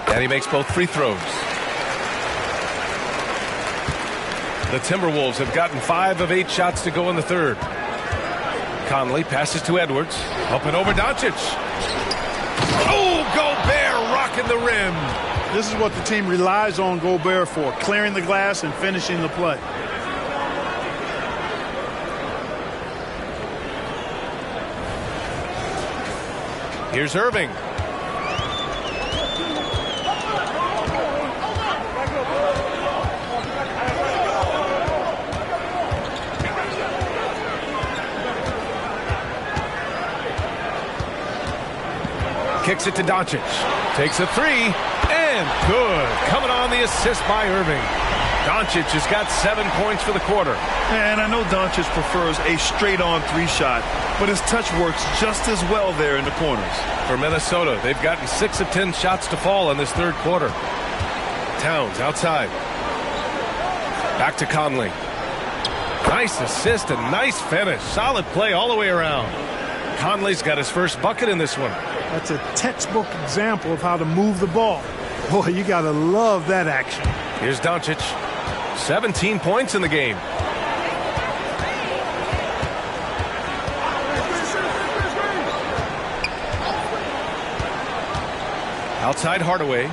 And he makes both free throws. The Timberwolves have gotten 5 of 8 shots to go in the third. Conley passes to Edwards. Up and over Doncic. Oh, Gobert rocking the rim. This is what the team relies on Gobert for, clearing the glass and finishing the play. Here's Irving. Kicks it to Doncic. Takes a 3. And good. Coming on the assist by Irving. Doncic has got 7 points for the quarter. And I know Doncic prefers a straight-on 3 shot, but his touch works just as well there in the corners. For Minnesota, they've gotten 6 of 10 shots to fall in this third quarter. Towns outside. Back to Conley. Nice assist and nice finish. Solid play all the way around. Conley's got his first bucket in this one. That's a textbook example of how to move the ball. Boy, you got to love that action. Here's Doncic. 17 points in the game. Outside Hardaway.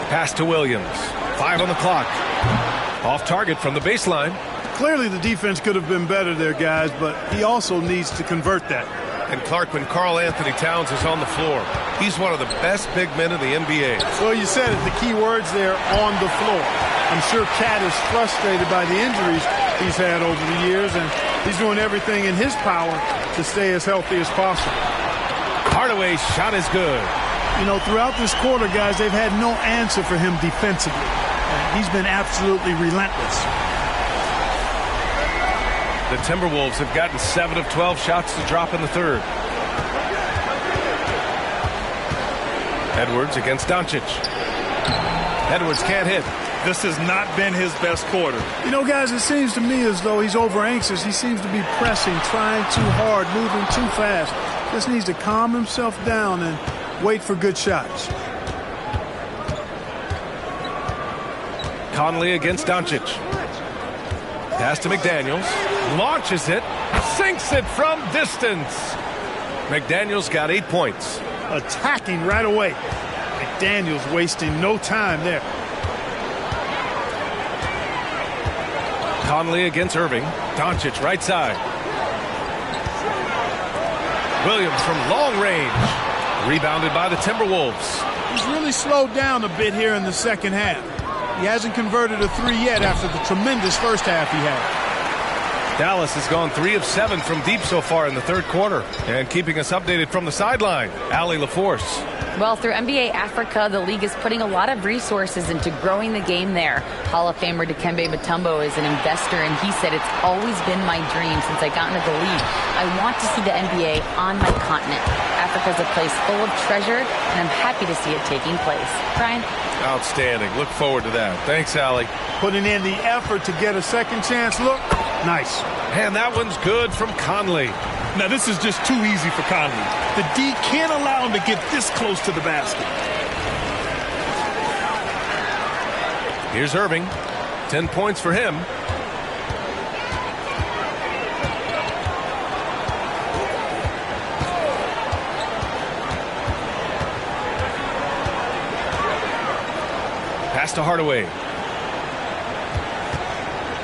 Pass to Williams. 5 on the clock. Off target from the baseline. Clearly the defense could have been better there, guys, but he also needs to convert that. And Clark, when Karl Anthony Towns is on the floor, he's one of the best big men in the NBA. Well, you said it, the key words there, on the floor. I'm sure Cat is frustrated by the injuries he's had over the years, and he's doing everything in his power to stay as healthy as possible. Hardaway's shot is good. You know, throughout this quarter, guys, they've had no answer for him defensively. He's been absolutely relentless. The Timberwolves have gotten 7 of 12 shots to drop in the third. Edwards against Doncic. Edwards can't hit. This has not been his best quarter. You know, guys, it seems to me as though he's over anxious. He seems to be pressing, trying too hard, moving too fast. Just needs to calm himself down and wait for good shots. Conley against Doncic. Pass to McDaniels. Launches it. Sinks it from distance. McDaniels got 8 points. Attacking right away. McDaniels wasting no time there. Conley against Irving. Doncic right side. Williams from long range. Rebounded by the Timberwolves. He's really slowed down a bit here in the second half. He hasn't converted a 3 yet after the tremendous first half he had. Dallas has gone 3 of 7 from deep so far in the third quarter. And keeping us updated from the sideline, Allie LaForce. Well, through NBA Africa, the league is putting a lot of resources into growing the game there. Hall of Famer Dikembe Mutombo is an investor, and he said, "It's always been my dream since I got into the league. I want to see the NBA on my continent. Africa's a place full of treasure, and I'm happy to see it taking place." Brian? Outstanding. Look forward to that. Thanks, Allie. Putting in the effort to get a second chance look. Nice. And that one's good from Conley. Now, this is just too easy for Conley. The D can't allow him to get this close to the basket. Here's Irving. 10 points for him. Pass to Hardaway.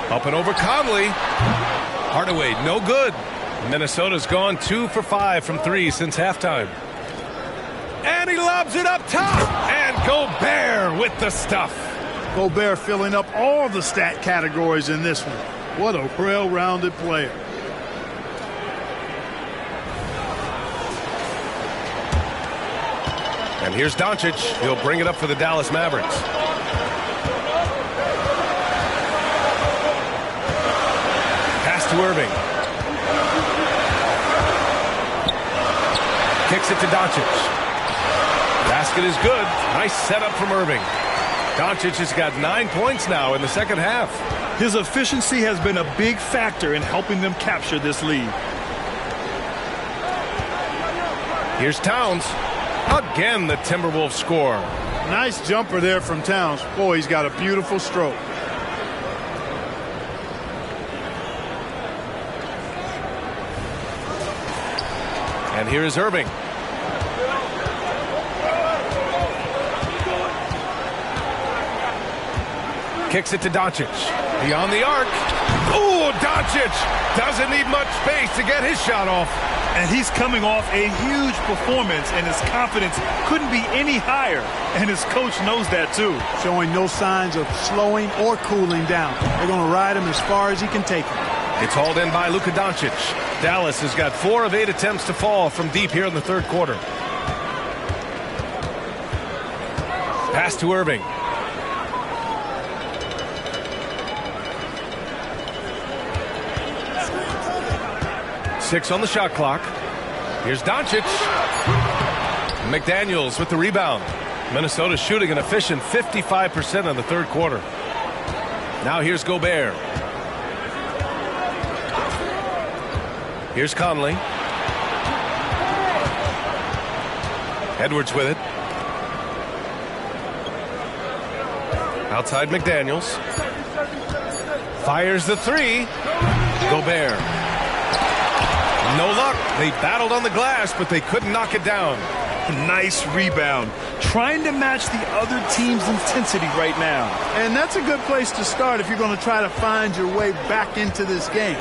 Up and over Conley. Hardaway, no good. Minnesota's gone 2 for 5 from 3 since halftime. And he lobs it up top. And Gobert with the stuff. Gobert filling up all the stat categories in this one. What a well-rounded player. And here's Doncic. He'll bring it up for the Dallas Mavericks. to Irving. Kicks it to Doncic. Basket is good. Nice setup from Irving. Doncic has got 9 points now in the second half. His efficiency has been a big factor in helping them capture this lead. Here's Towns. Again, the Timberwolves score. Nice jumper there from Towns. Boy, he's got a beautiful stroke. And here is Irving. Kicks it to Doncic. Beyond the arc. Ooh, Doncic doesn't need much space to get his shot off. And he's coming off a huge performance, and his confidence couldn't be any higher. And his coach knows that, too. Showing no signs of slowing or cooling down. They're going to ride him as far as he can take him. It's hauled in by Luka Doncic. Dallas has got 4 of 8 attempts to fall from deep here in the third quarter. Pass to Irving. Six on the shot clock. Here's Doncic. McDaniels with the rebound. Minnesota shooting an efficient 55% in the third quarter. Now here's Gobert. Here's Conley. Edwards with it. Outside McDaniels. Fires the three. Gobert. No luck. They battled on the glass, but they couldn't knock it down. Nice rebound. Trying to match the other team's intensity right now. And that's a good place to start if you're going to try to find your way back into this game.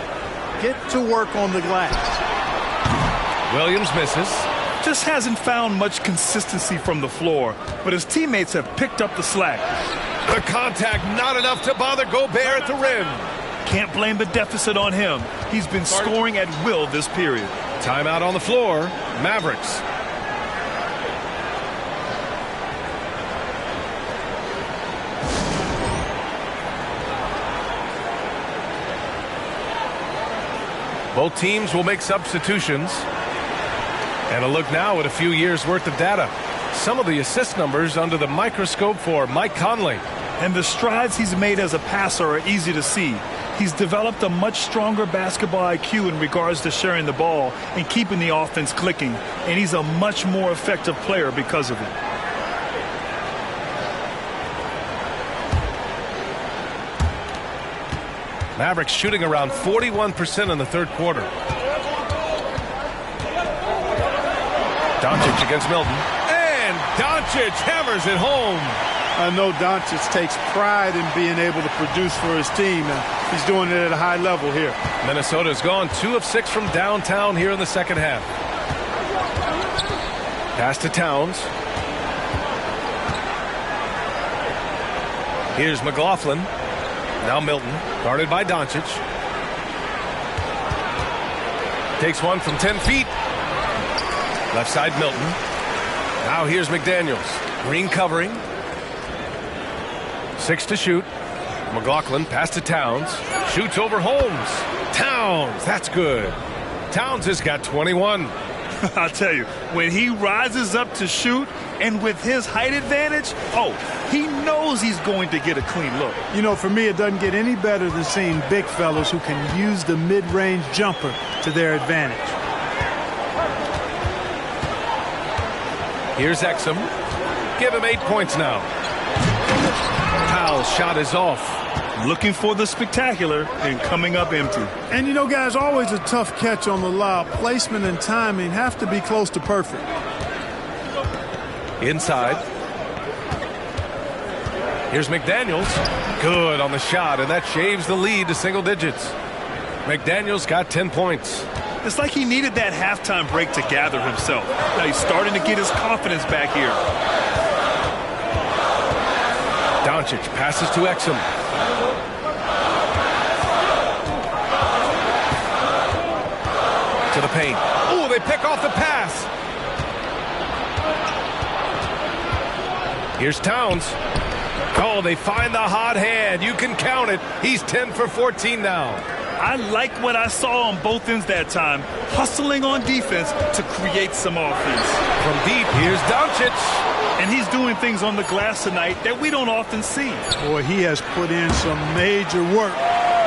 Get to work on the glass. Williams misses. Just hasn't found much consistency from the floor, but his teammates have picked up the slack. The contact not enough to bother Gobert at the rim. Can't blame the deficit on him. He's been scoring at will this period. Timeout on the floor. Mavericks. Both teams will make substitutions. And a look now at a few years' worth of data. Some of the assist numbers under the microscope for Mike Conley. And the strides he's made as a passer are easy to see. He's developed a much stronger basketball IQ in regards to sharing the ball and keeping the offense clicking. And he's a much more effective player because of it. Mavericks shooting around 41% in the third quarter. Doncic against Milton. And Doncic hammers it home. I know Doncic takes pride in being able to produce for his team, and he's doing it at a high level here. Minnesota's gone 2 of 6 from downtown here in the second half. Pass to Towns. Here's McLaughlin. Now Milton, guarded by Doncic. Takes one from 10 feet. Left side Milton. Now here's McDaniels. Green covering. 6 to shoot. McLaughlin pass to Towns. Shoots over Holmes. Towns, that's good. Towns has got 21. I'll tell you, when he rises up to shoot and with his height advantage, he knows he's going to get a clean look. You know, for me, it doesn't get any better than seeing big fellas who can use the mid-range jumper to their advantage. Here's Exum. Give him 8 points now. Powell's shot is off. Looking for the spectacular and coming up empty. And you know, guys, always a tough catch on the lob. Placement and timing have to be close to perfect. Inside. Here's McDaniels. Good on the shot, and that shaves the lead to single digits. McDaniels got 10 points. It's like he needed that halftime break to gather himself. Now he's starting to get his confidence back here. Doncic passes to Exum. To the paint. Oh, they pick off the pass. Here's Towns. Oh, they find the hot hand. You can count it. He's 10 for 14 now. I like what I saw on both ends that time, hustling on defense to create some offense. From deep, here's Doncic. And he's doing things on the glass tonight that we don't often see. Boy, he has put in some major work.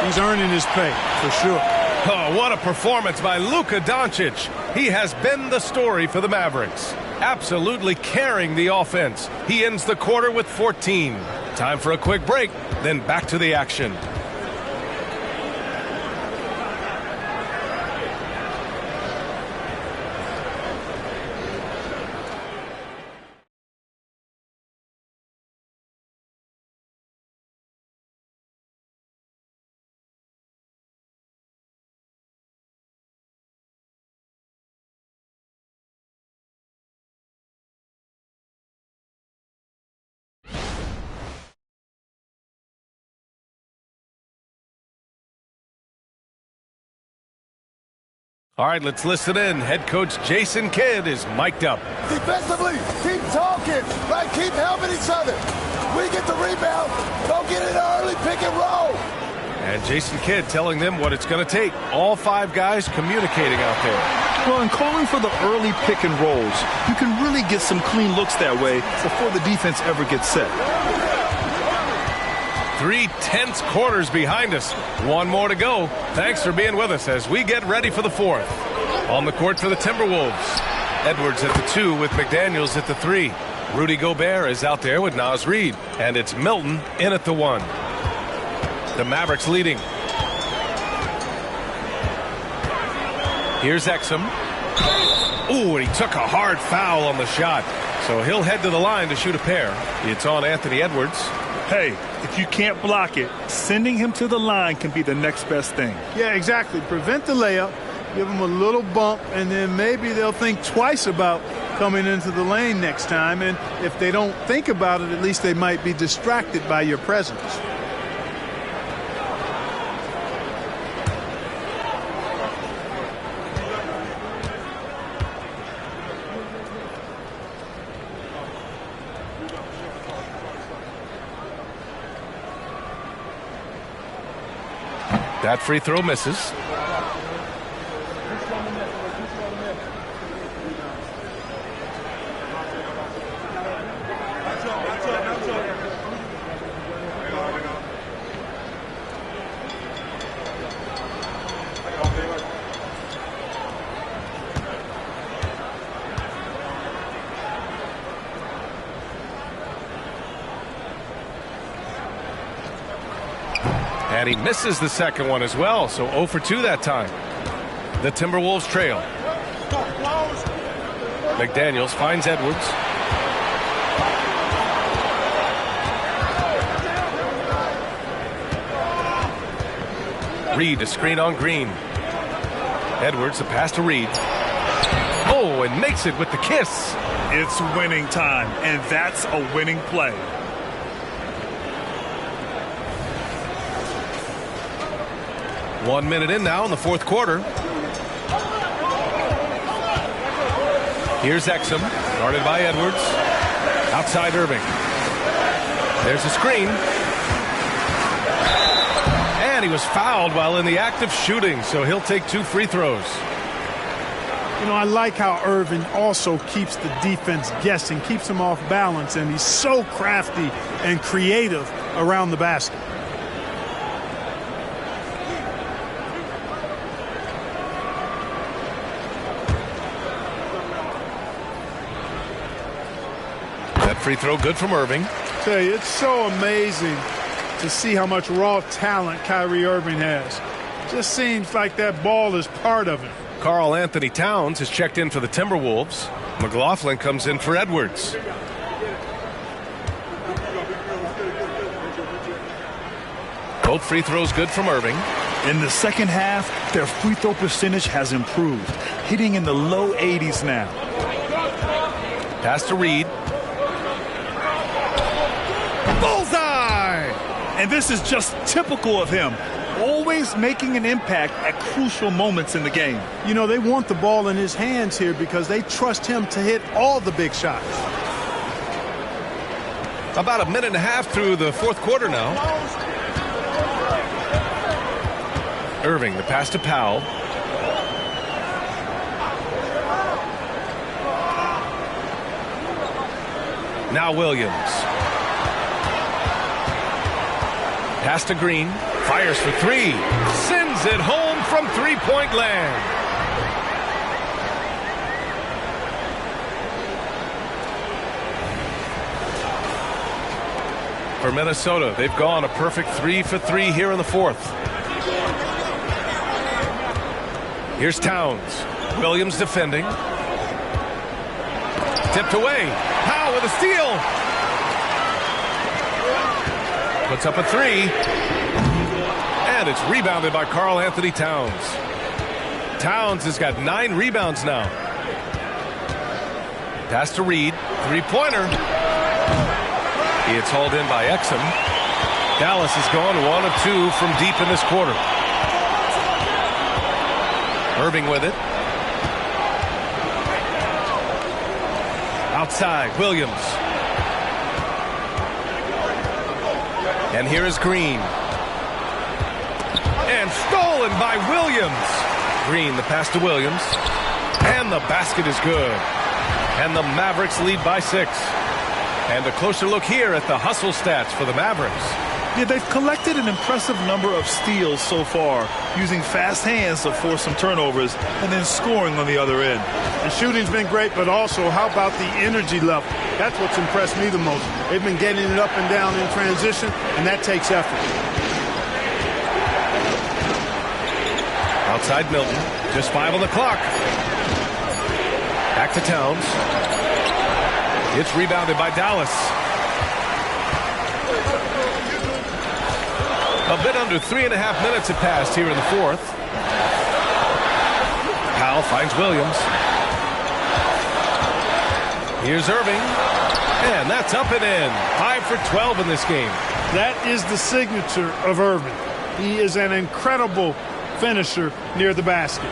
He's earning his pay, for sure. Oh, what a performance by Luka Doncic. He has been the story for the Mavericks, absolutely carrying the offense. He ends the quarter with 14. Time for a quick break, then back to the action. All right, let's listen in. Head coach Jason Kidd is mic'd up. Defensively, keep talking, right? Keep helping each other. We get the rebound, don't get it early, pick and roll. And Jason Kidd telling them what it's going to take. All 5 guys communicating out there. Well, in calling for the early pick and rolls, you can really get some clean looks that way before the defense ever gets set. 3 tense quarters behind us. 1 more to go. Thanks for being with us as we get ready for the 4th. On the court for the Timberwolves. Edwards at the 2 with McDaniels at the 3. Rudy Gobert is out there with Naz Reid. And it's Milton in at the 1. The Mavericks leading. Here's Exum. Ooh, and he took a hard foul on the shot. So he'll head to the line to shoot a pair. It's on Anthony Edwards. Hey, if you can't block it, sending him to the line can be the next best thing. Yeah, exactly. Prevent the layup, give them a little bump, and then maybe they'll think twice about coming into the lane next time. And if they don't think about it, at least they might be distracted by your presence. That free throw misses. And he misses the second one as well, so 0 for 2 that time. The Timberwolves trail. McDaniels finds Edwards. Reid, a screen on Green. Edwards, a pass to Reid. Oh, and makes it with the kiss. It's winning time, and that's a winning play. One minute in now in the 4th quarter. Here's Exum, guarded by Edwards. Outside Irving. There's a screen. And he was fouled while in the act of shooting, so he'll take 2 free throws. You know, I like how Irving also keeps the defense guessing, keeps them off balance, and he's so crafty and creative around the basket. Free throw good from Irving. Tell you, it's so amazing to see how much raw talent Kyrie Irving has. Just seems like that ball is part of him. Karl Anthony Towns has checked in for the Timberwolves. McLaughlin comes in for Edwards. Both free throws good from Irving. In the second half, their free throw percentage has improved, hitting in the low 80s now. Pass to Reid. Bullseye! And this is just typical of him, always making an impact at crucial moments in the game. You know, they want the ball in his hands here because they trust him to hit all the big shots. About a minute and a half through the 4th quarter now. Irving, the pass to Powell. Now Williams. Pass to Green. Fires for three. Sends it home from three-point land. For Minnesota, they've gone a perfect 3 for 3 here in the fourth. Here's Towns. Williams defending. Tipped away. Powell with a steal. Puts up a three. And it's rebounded by Karl Anthony Towns. Towns has got 9 rebounds now. Pass to Reed. Three-pointer. It's hauled in by Exum. Dallas has gone 1 of 2 from deep in this quarter. Irving with it. Outside, Williams. And here is Green. And stolen by Williams. Green, the pass to Williams. And the basket is good. And the Mavericks lead by 6. And a closer look here at the hustle stats for the Mavericks. Yeah, they've collected an impressive number of steals so far, using fast hands to force some turnovers and then scoring on the other end. The shooting's been great, but also how about the energy level? That's what's impressed me the most. They've been getting it up and down in transition, and that takes effort. Outside Milton, just 5 on the clock. Back to Towns. It's rebounded by Dallas. A bit under 3.5 minutes have passed here in the fourth. Powell finds Williams. Here's Irving. And that's up and in. 5 for 12 in this game. That is the signature of Irving. He is an incredible finisher near the basket.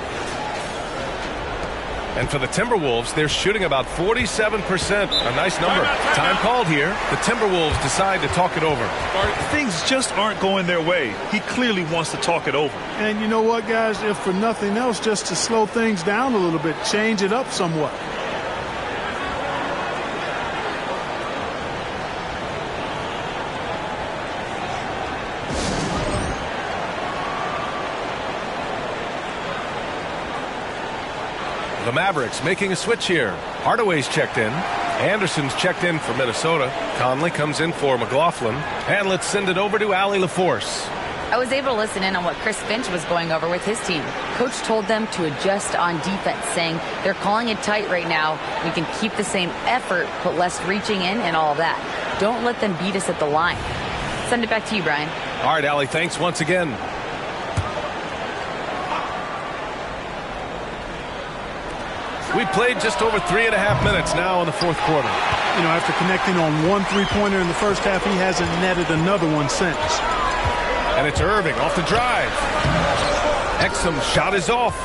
And for the Timberwolves, they're shooting about 47%. A nice number. Time called here. The Timberwolves decide to talk it over. Things just aren't going their way. He clearly wants to talk it over. And you know what, guys? If for nothing else, just to slow things down a little bit, change it up somewhat. The Mavericks making a switch here. Hardaway's checked in. Anderson's checked in for Minnesota. Conley comes in for McLaughlin. And let's send it over to Allie LaForce. I was able to listen in on what Chris Finch was going over with his team. Coach told them to adjust on defense, saying they're calling it tight right now. We can keep the same effort, put less reaching in and all of that. Don't let them beat us at the line. Send it back to you, Brian. All right, Allie, thanks once again. We played just over 3.5 minutes now in the fourth quarter. You know, after connecting on 1 3-pointer in the first half, he hasn't netted another one since. And it's Irving off the drive. Exum's shot is off.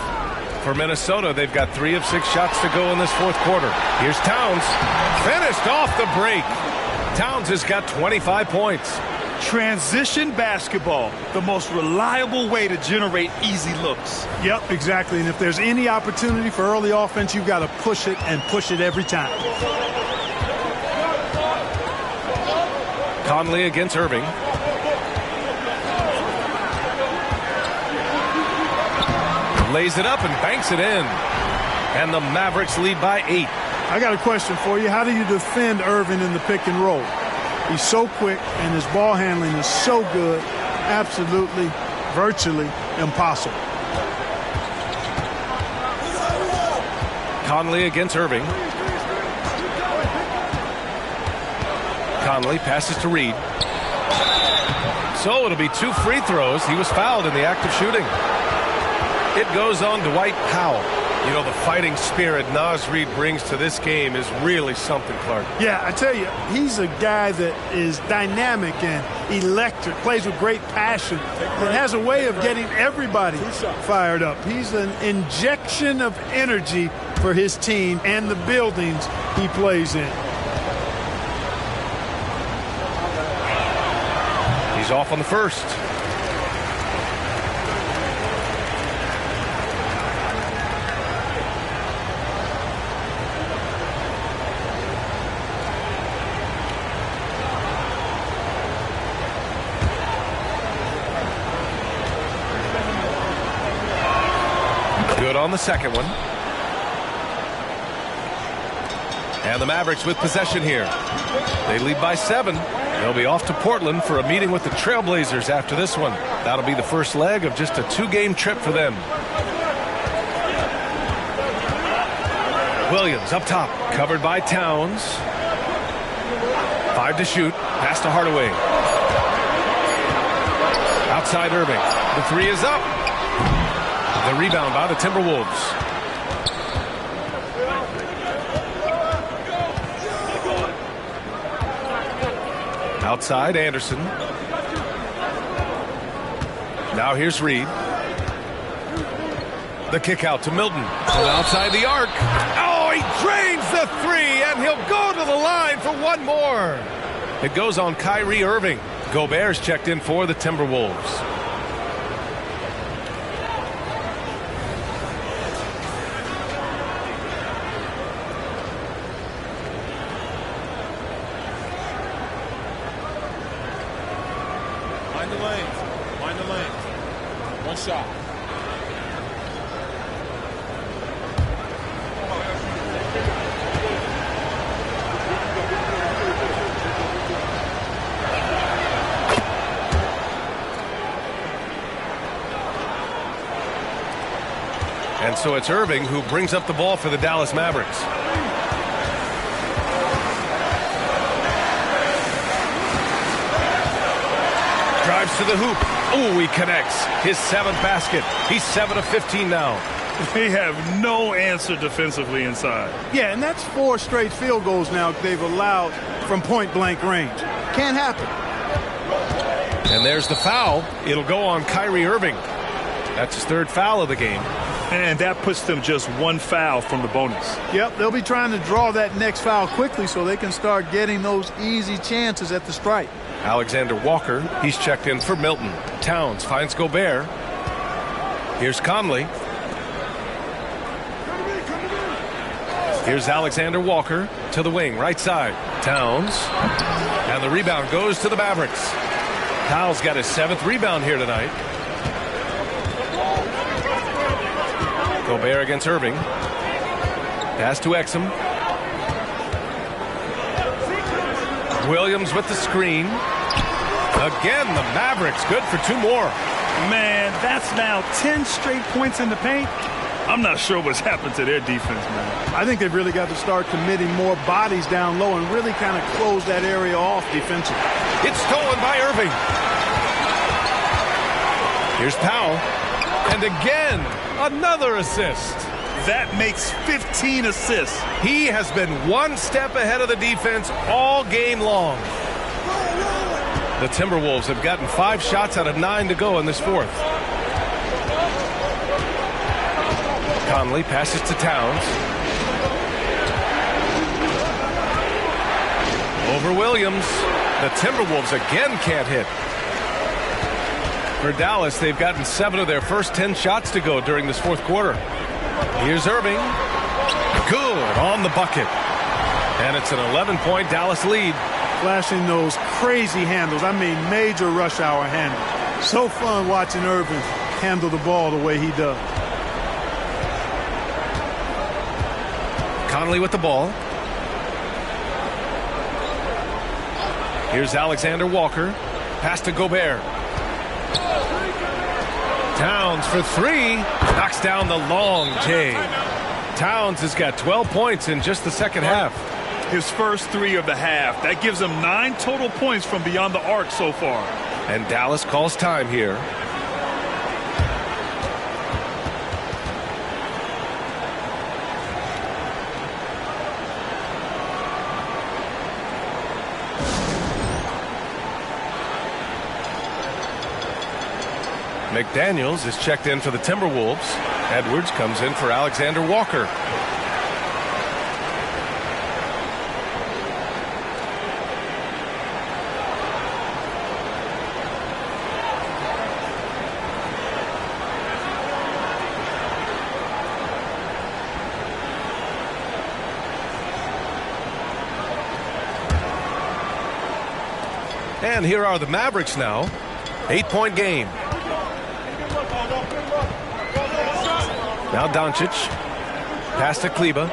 For Minnesota, they've got 3 of 6 shots to go in this fourth quarter. Here's Towns. Finished off the break. Towns has got 25 points. Transition basketball, the most reliable way to generate easy looks. Yep, exactly. And if there's any opportunity for early offense, you've got to push it and push it every time. Conley against Irving. Lays it up and banks it in. And the Mavericks lead by 8. I got a question for you. How do you defend Irving in the pick and roll? He's so quick, and his ball handling is so good, absolutely, virtually impossible. Conley against Irving. Conley passes to Reed. So it'll be 2 free throws. He was fouled in the act of shooting. It goes on Dwight Powell. You know, the fighting spirit Naz Reid brings to this game is really something, Clark. Yeah, I tell you, he's a guy that is dynamic and electric, plays with great passion, and has a way of getting everybody fired up. He's an injection of energy for his team and the buildings he plays in. He's off on the first. Good on the second one. And the Mavericks with possession here. They lead by 7. They'll be off to Portland for a meeting with the Trailblazers after this one. That'll be the first leg of just a 2-game trip for them. Williams up top, covered by Towns. 5 to shoot. Pass to Hardaway. Outside Irving. The 3 is up. The rebound by the Timberwolves. Outside Anderson. Now here's Reed. The kick out to Milton. From outside the arc. Oh, he drains the 3, and he'll go to the line for one more. It goes on Kyrie Irving. Gobert's checked in for the Timberwolves. Mind the lanes. Mind the lanes. One shot. And so it's Irving who brings up the ball for the Dallas Mavericks. Drives to the hoop. Oh, he connects. His 7th basket. He's 7 of 15 now. They have no answer defensively inside. Yeah, and that's 4 straight field goals now they've allowed from point-blank range. Can't happen. And there's the foul. It'll go on Kyrie Irving. That's his 3rd foul of the game. And that puts them just 1 foul from the bonus. Yep, they'll be trying to draw that next foul quickly so they can start getting those easy chances at the stripe. Alexander Walker, he's checked in for Milton. Towns finds Gobert. Here's Conley. Here's Alexander Walker to the wing, right side. Towns. And the rebound goes to the Mavericks. Kyle's got his 7th rebound here tonight. Gobert against Irving. Pass to Exum. Williams with the screen. Again, the Mavericks good for 2 more. Man, that's now 10 straight points in the paint. I'm not sure what's happened to their defense, man. I think they've really got to start committing more bodies down low and really kind of close that area off defensively. It's stolen by Irving. Here's Powell. And again, another assist. That makes 15 assists. He has been 1 step ahead of the defense all game long. The Timberwolves have gotten 5 shots out of 9 to go in this 4th. Conley passes to Towns. Over Williams. The Timberwolves again can't hit. For Dallas, they've gotten 7 of their first 10 shots to go during this 4th quarter. Here's Irving. Good on the bucket. And it's an 11-point Dallas lead. Flashing those crazy handles. I mean, major rush hour handles. So fun watching Irving handle the ball the way he does. Conley with the ball. Here's Alexander Walker. Pass to Gobert. Towns for 3. Knocks down the long J. Towns has got 12 points in just the second half. His first 3 of the half. That gives him 9 total points from beyond the arc so far. And Dallas calls time here. McDaniels is checked in for the Timberwolves. Edwards comes in for Alexander Walker. And here are the Mavericks now. 8-point game. Now Doncic. Pass to Kleba.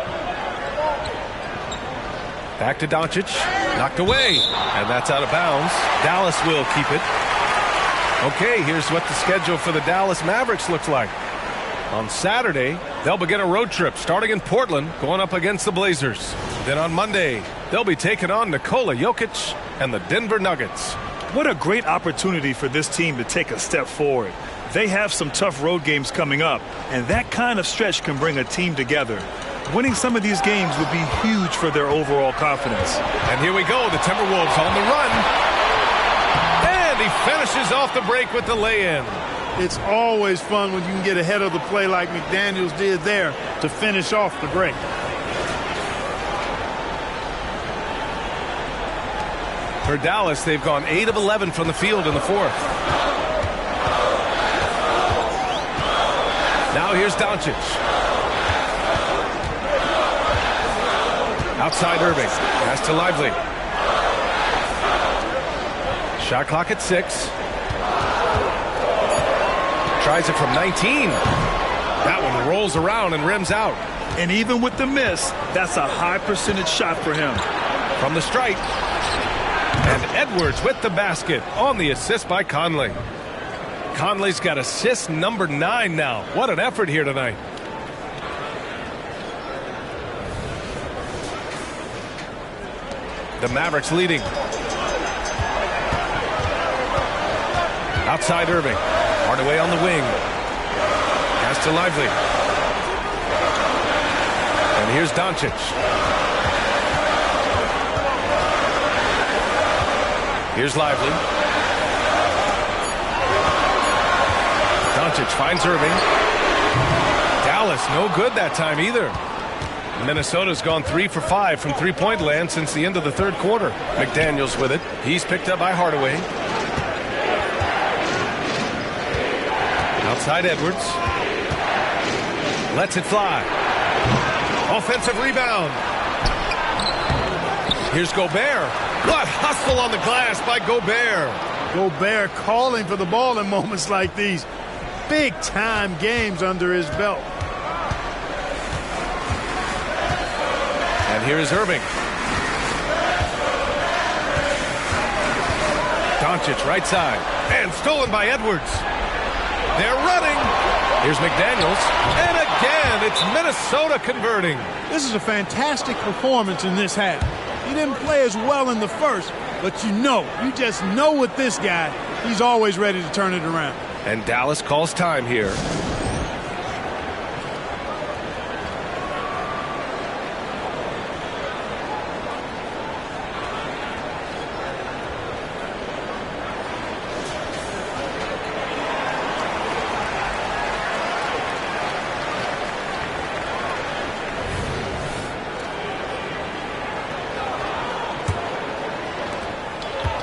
Back to Doncic. Knocked away. And that's out of bounds. Dallas will keep it. Okay, here's what the schedule for the Dallas Mavericks looks like. On Saturday, they'll begin a road trip starting in Portland, going up against the Blazers. Then on Monday, they'll be taking on Nikola Jokic and the Denver Nuggets. What a great opportunity for this team to take a step forward. They have some tough road games coming up, and that kind of stretch can bring a team together. Winning some of these games would be huge for their overall confidence. And here we go, the Timberwolves on the run. And he finishes off the break with the lay-in. It's always fun when you can get ahead of the play like McDaniels did there to finish off the break. For Dallas, they've gone 8 of 11 from the field in the fourth. Now here's Doncic. Outside Irving. Pass to Lively. Shot clock at 6. Tries it from 19. That one rolls around and rims out. And even with the miss, that's a high percentage shot for him. From the stripe. And Edwards with the basket on the assist by Conley. Conley's got assist number 9 now. What an effort here tonight. The Mavericks leading. Outside Irving. Hardaway on the wing. Pass to Lively. And here's Doncic. Here's Lively. Doncic finds Irving. Dallas no good that time either. Minnesota's gone 3 for 5 from three-point land since the end of the third quarter. McDaniels with it. He's picked up by Hardaway. Outside Edwards. Lets it fly. Offensive rebound. Here's Gobert. What hustle on the glass by Gobert. Gobert calling for the ball in moments like these. Big-time games under his belt. And here is Irving. Doncic right side. And stolen by Edwards. They're running. Here's McDaniels. And again, it's Minnesota converting. This is a fantastic performance in this half. He didn't play as well in the first, but you just know with this guy, he's always ready to turn it around. And Dallas calls time here.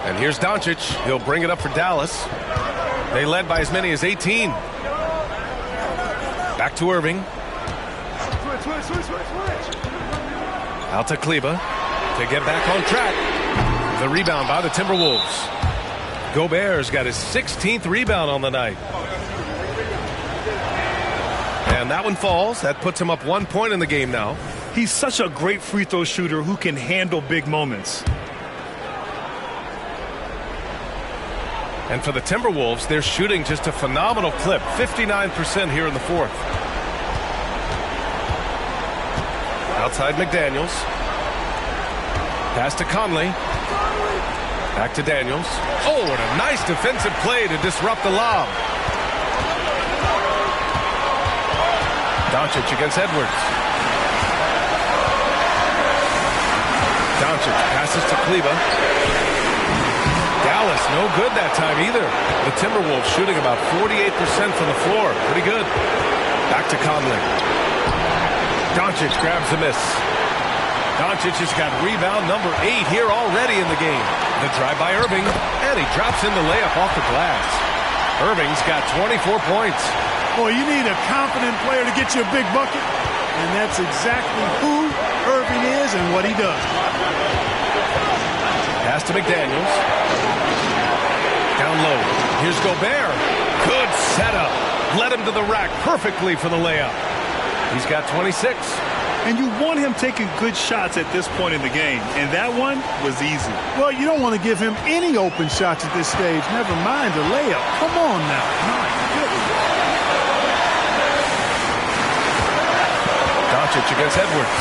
And here's Doncic. He'll bring it up for Dallas. They led by as many as 18. Back to Irving. Out to Kleba to get back on track. The rebound by the Timberwolves. Gobert's got his 16th rebound on the night. And that one falls. That puts him up 1 point in the game now. He's such a great free throw shooter who can handle big moments. And for the Timberwolves, they're shooting just a phenomenal clip, 59% here in the fourth. Outside McDaniels. Pass to Conley. Back to Daniels. Oh, and a nice defensive play to disrupt the lob. Doncic against Edwards. Doncic passes to Kleba. Dallas no good that time either. The Timberwolves shooting about 48% from the floor. Pretty good. Back to Conley. Doncic grabs the miss. Doncic has got rebound number 8 here already in the game. The drive by Irving, and he drops in the layup off the glass. Irving's got 24 points. Boy, you need a confident player to get you a big bucket, and that's exactly who Irving is and what he does. Pass to McDaniels. Down low. Here's Gobert. Good setup. Led him to the rack perfectly for the layup. He's got 26. And you want him taking good shots at this point in the game, and that one was easy. Well, you don't want to give him any open shots at this stage, never mind a layup. Come on now. My goodness. Doncic against Edwards.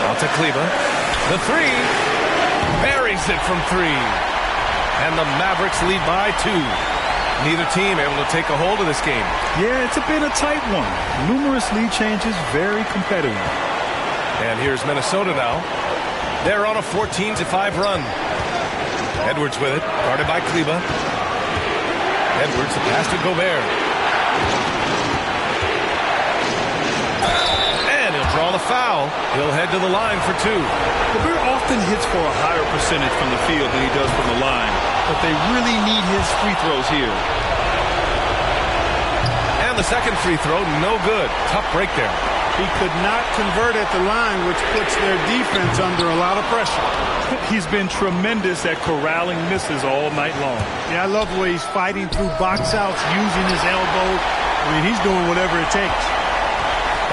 Out to Kleba. The three. Buries it from three. And the Mavericks lead by 2. Neither team able to take a hold of this game. Yeah, it's been a tight one. Numerous lead changes, very competitive. And here's Minnesota now. They're on a 14-5 run. Edwards with it, guarded by Kleba. Edwards, the pass to Gobert. And he'll draw the foul. He'll head to the line for 2. Gobert often hits for a higher percentage from the field than he does from the line, but they really need his free throws here. And the second free throw, no good. Tough break there. He could not convert at the line, which puts their defense under a lot of pressure. He's been tremendous at corralling misses all night long. Yeah, I love the way he's fighting through box outs, using his elbow. I mean, he's doing whatever it takes.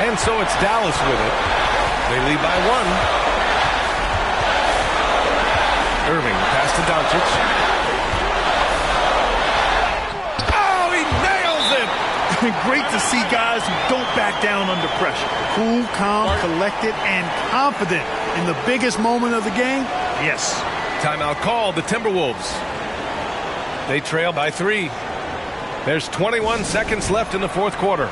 And so it's Dallas with it. They lead by 1. Irving, pass to Doncic. Oh, he nails it! Great to see guys who don't back down under pressure. Cool, calm, collected, and confident in the biggest moment of the game. Yes. Timeout called, the Timberwolves. They trail by 3. There's 21 seconds left in the fourth quarter.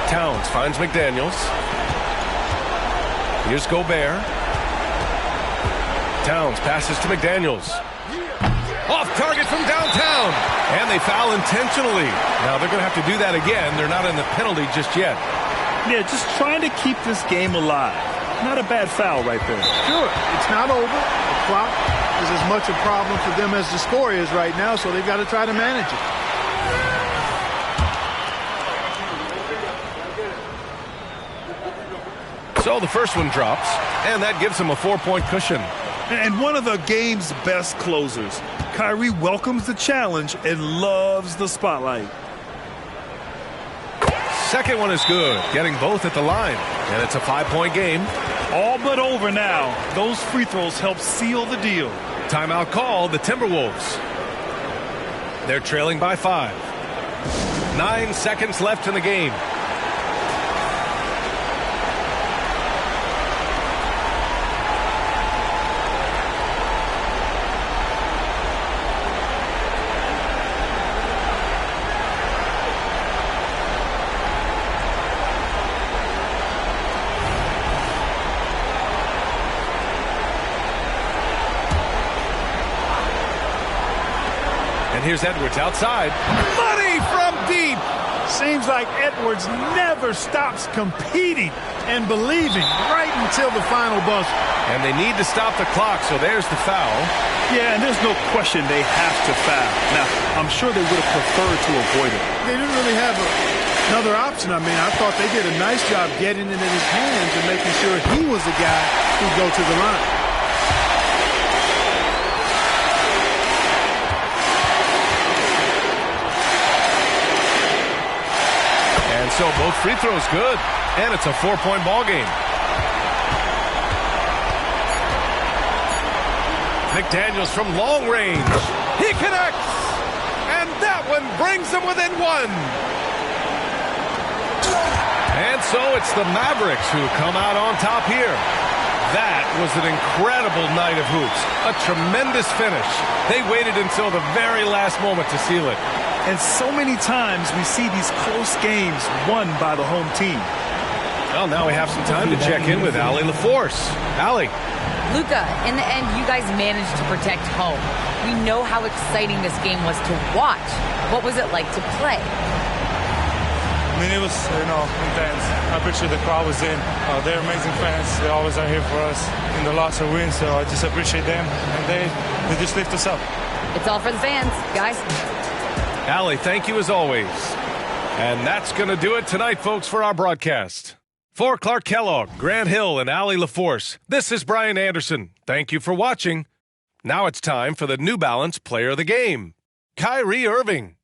Towns finds McDaniels. Here's Gobert. Towns passes to McDaniels. Off target from downtown. And they foul intentionally. Now they're going to have to do that again. They're not in the penalty just yet. Yeah, just trying to keep this game alive. Not a bad foul right there. Sure, it's not over. The clock is as much a problem for them as the score is right now, so they've got to try to manage it. So the first one drops, and that gives him a 4-point cushion. And one of the game's best closers. Kyrie welcomes the challenge and loves the spotlight. Second one is good, getting both at the line. And it's a 5-point game. All but over now. Those free throws help seal the deal. Timeout called, the Timberwolves. They're trailing by 5. 9 seconds left in the game. And here's Edwards outside. Money from deep. Seems like Edwards never stops competing and believing right until the final buzzer. And they need to stop the clock, so there's the foul. Yeah, and there's no question they have to foul. Now, I'm sure they would have preferred to avoid it. They didn't really have another option. I mean, I thought they did a nice job getting it in his hands and making sure he was the guy who'd go to the line. So both free throws good, and it's a 4-point ball game. McDaniels from long range. He connects, and that one brings them within 1. And so it's the Mavericks who come out on top here. That was an incredible night of hoops. A tremendous finish. They waited until the very last moment to seal it. And so many times we see these close games won by the home team. Well, now we have some time to check in with Allie LaForce. Allie. Luka, in the end, you guys managed to protect home. We know how exciting this game was to watch. What was it like to play? I mean, it was, intense. I appreciate the crowd was in. They're amazing fans. They always are here for us in the loss or win, so I just appreciate them. And they just lift us up. It's all for the fans, guys. Allie, thank you as always. And that's going to do it tonight, folks, for our broadcast. For Clark Kellogg, Grant Hill, and Allie LaForce, this is Brian Anderson. Thank you for watching. Now it's time for the New Balance Player of the Game, Kyrie Irving.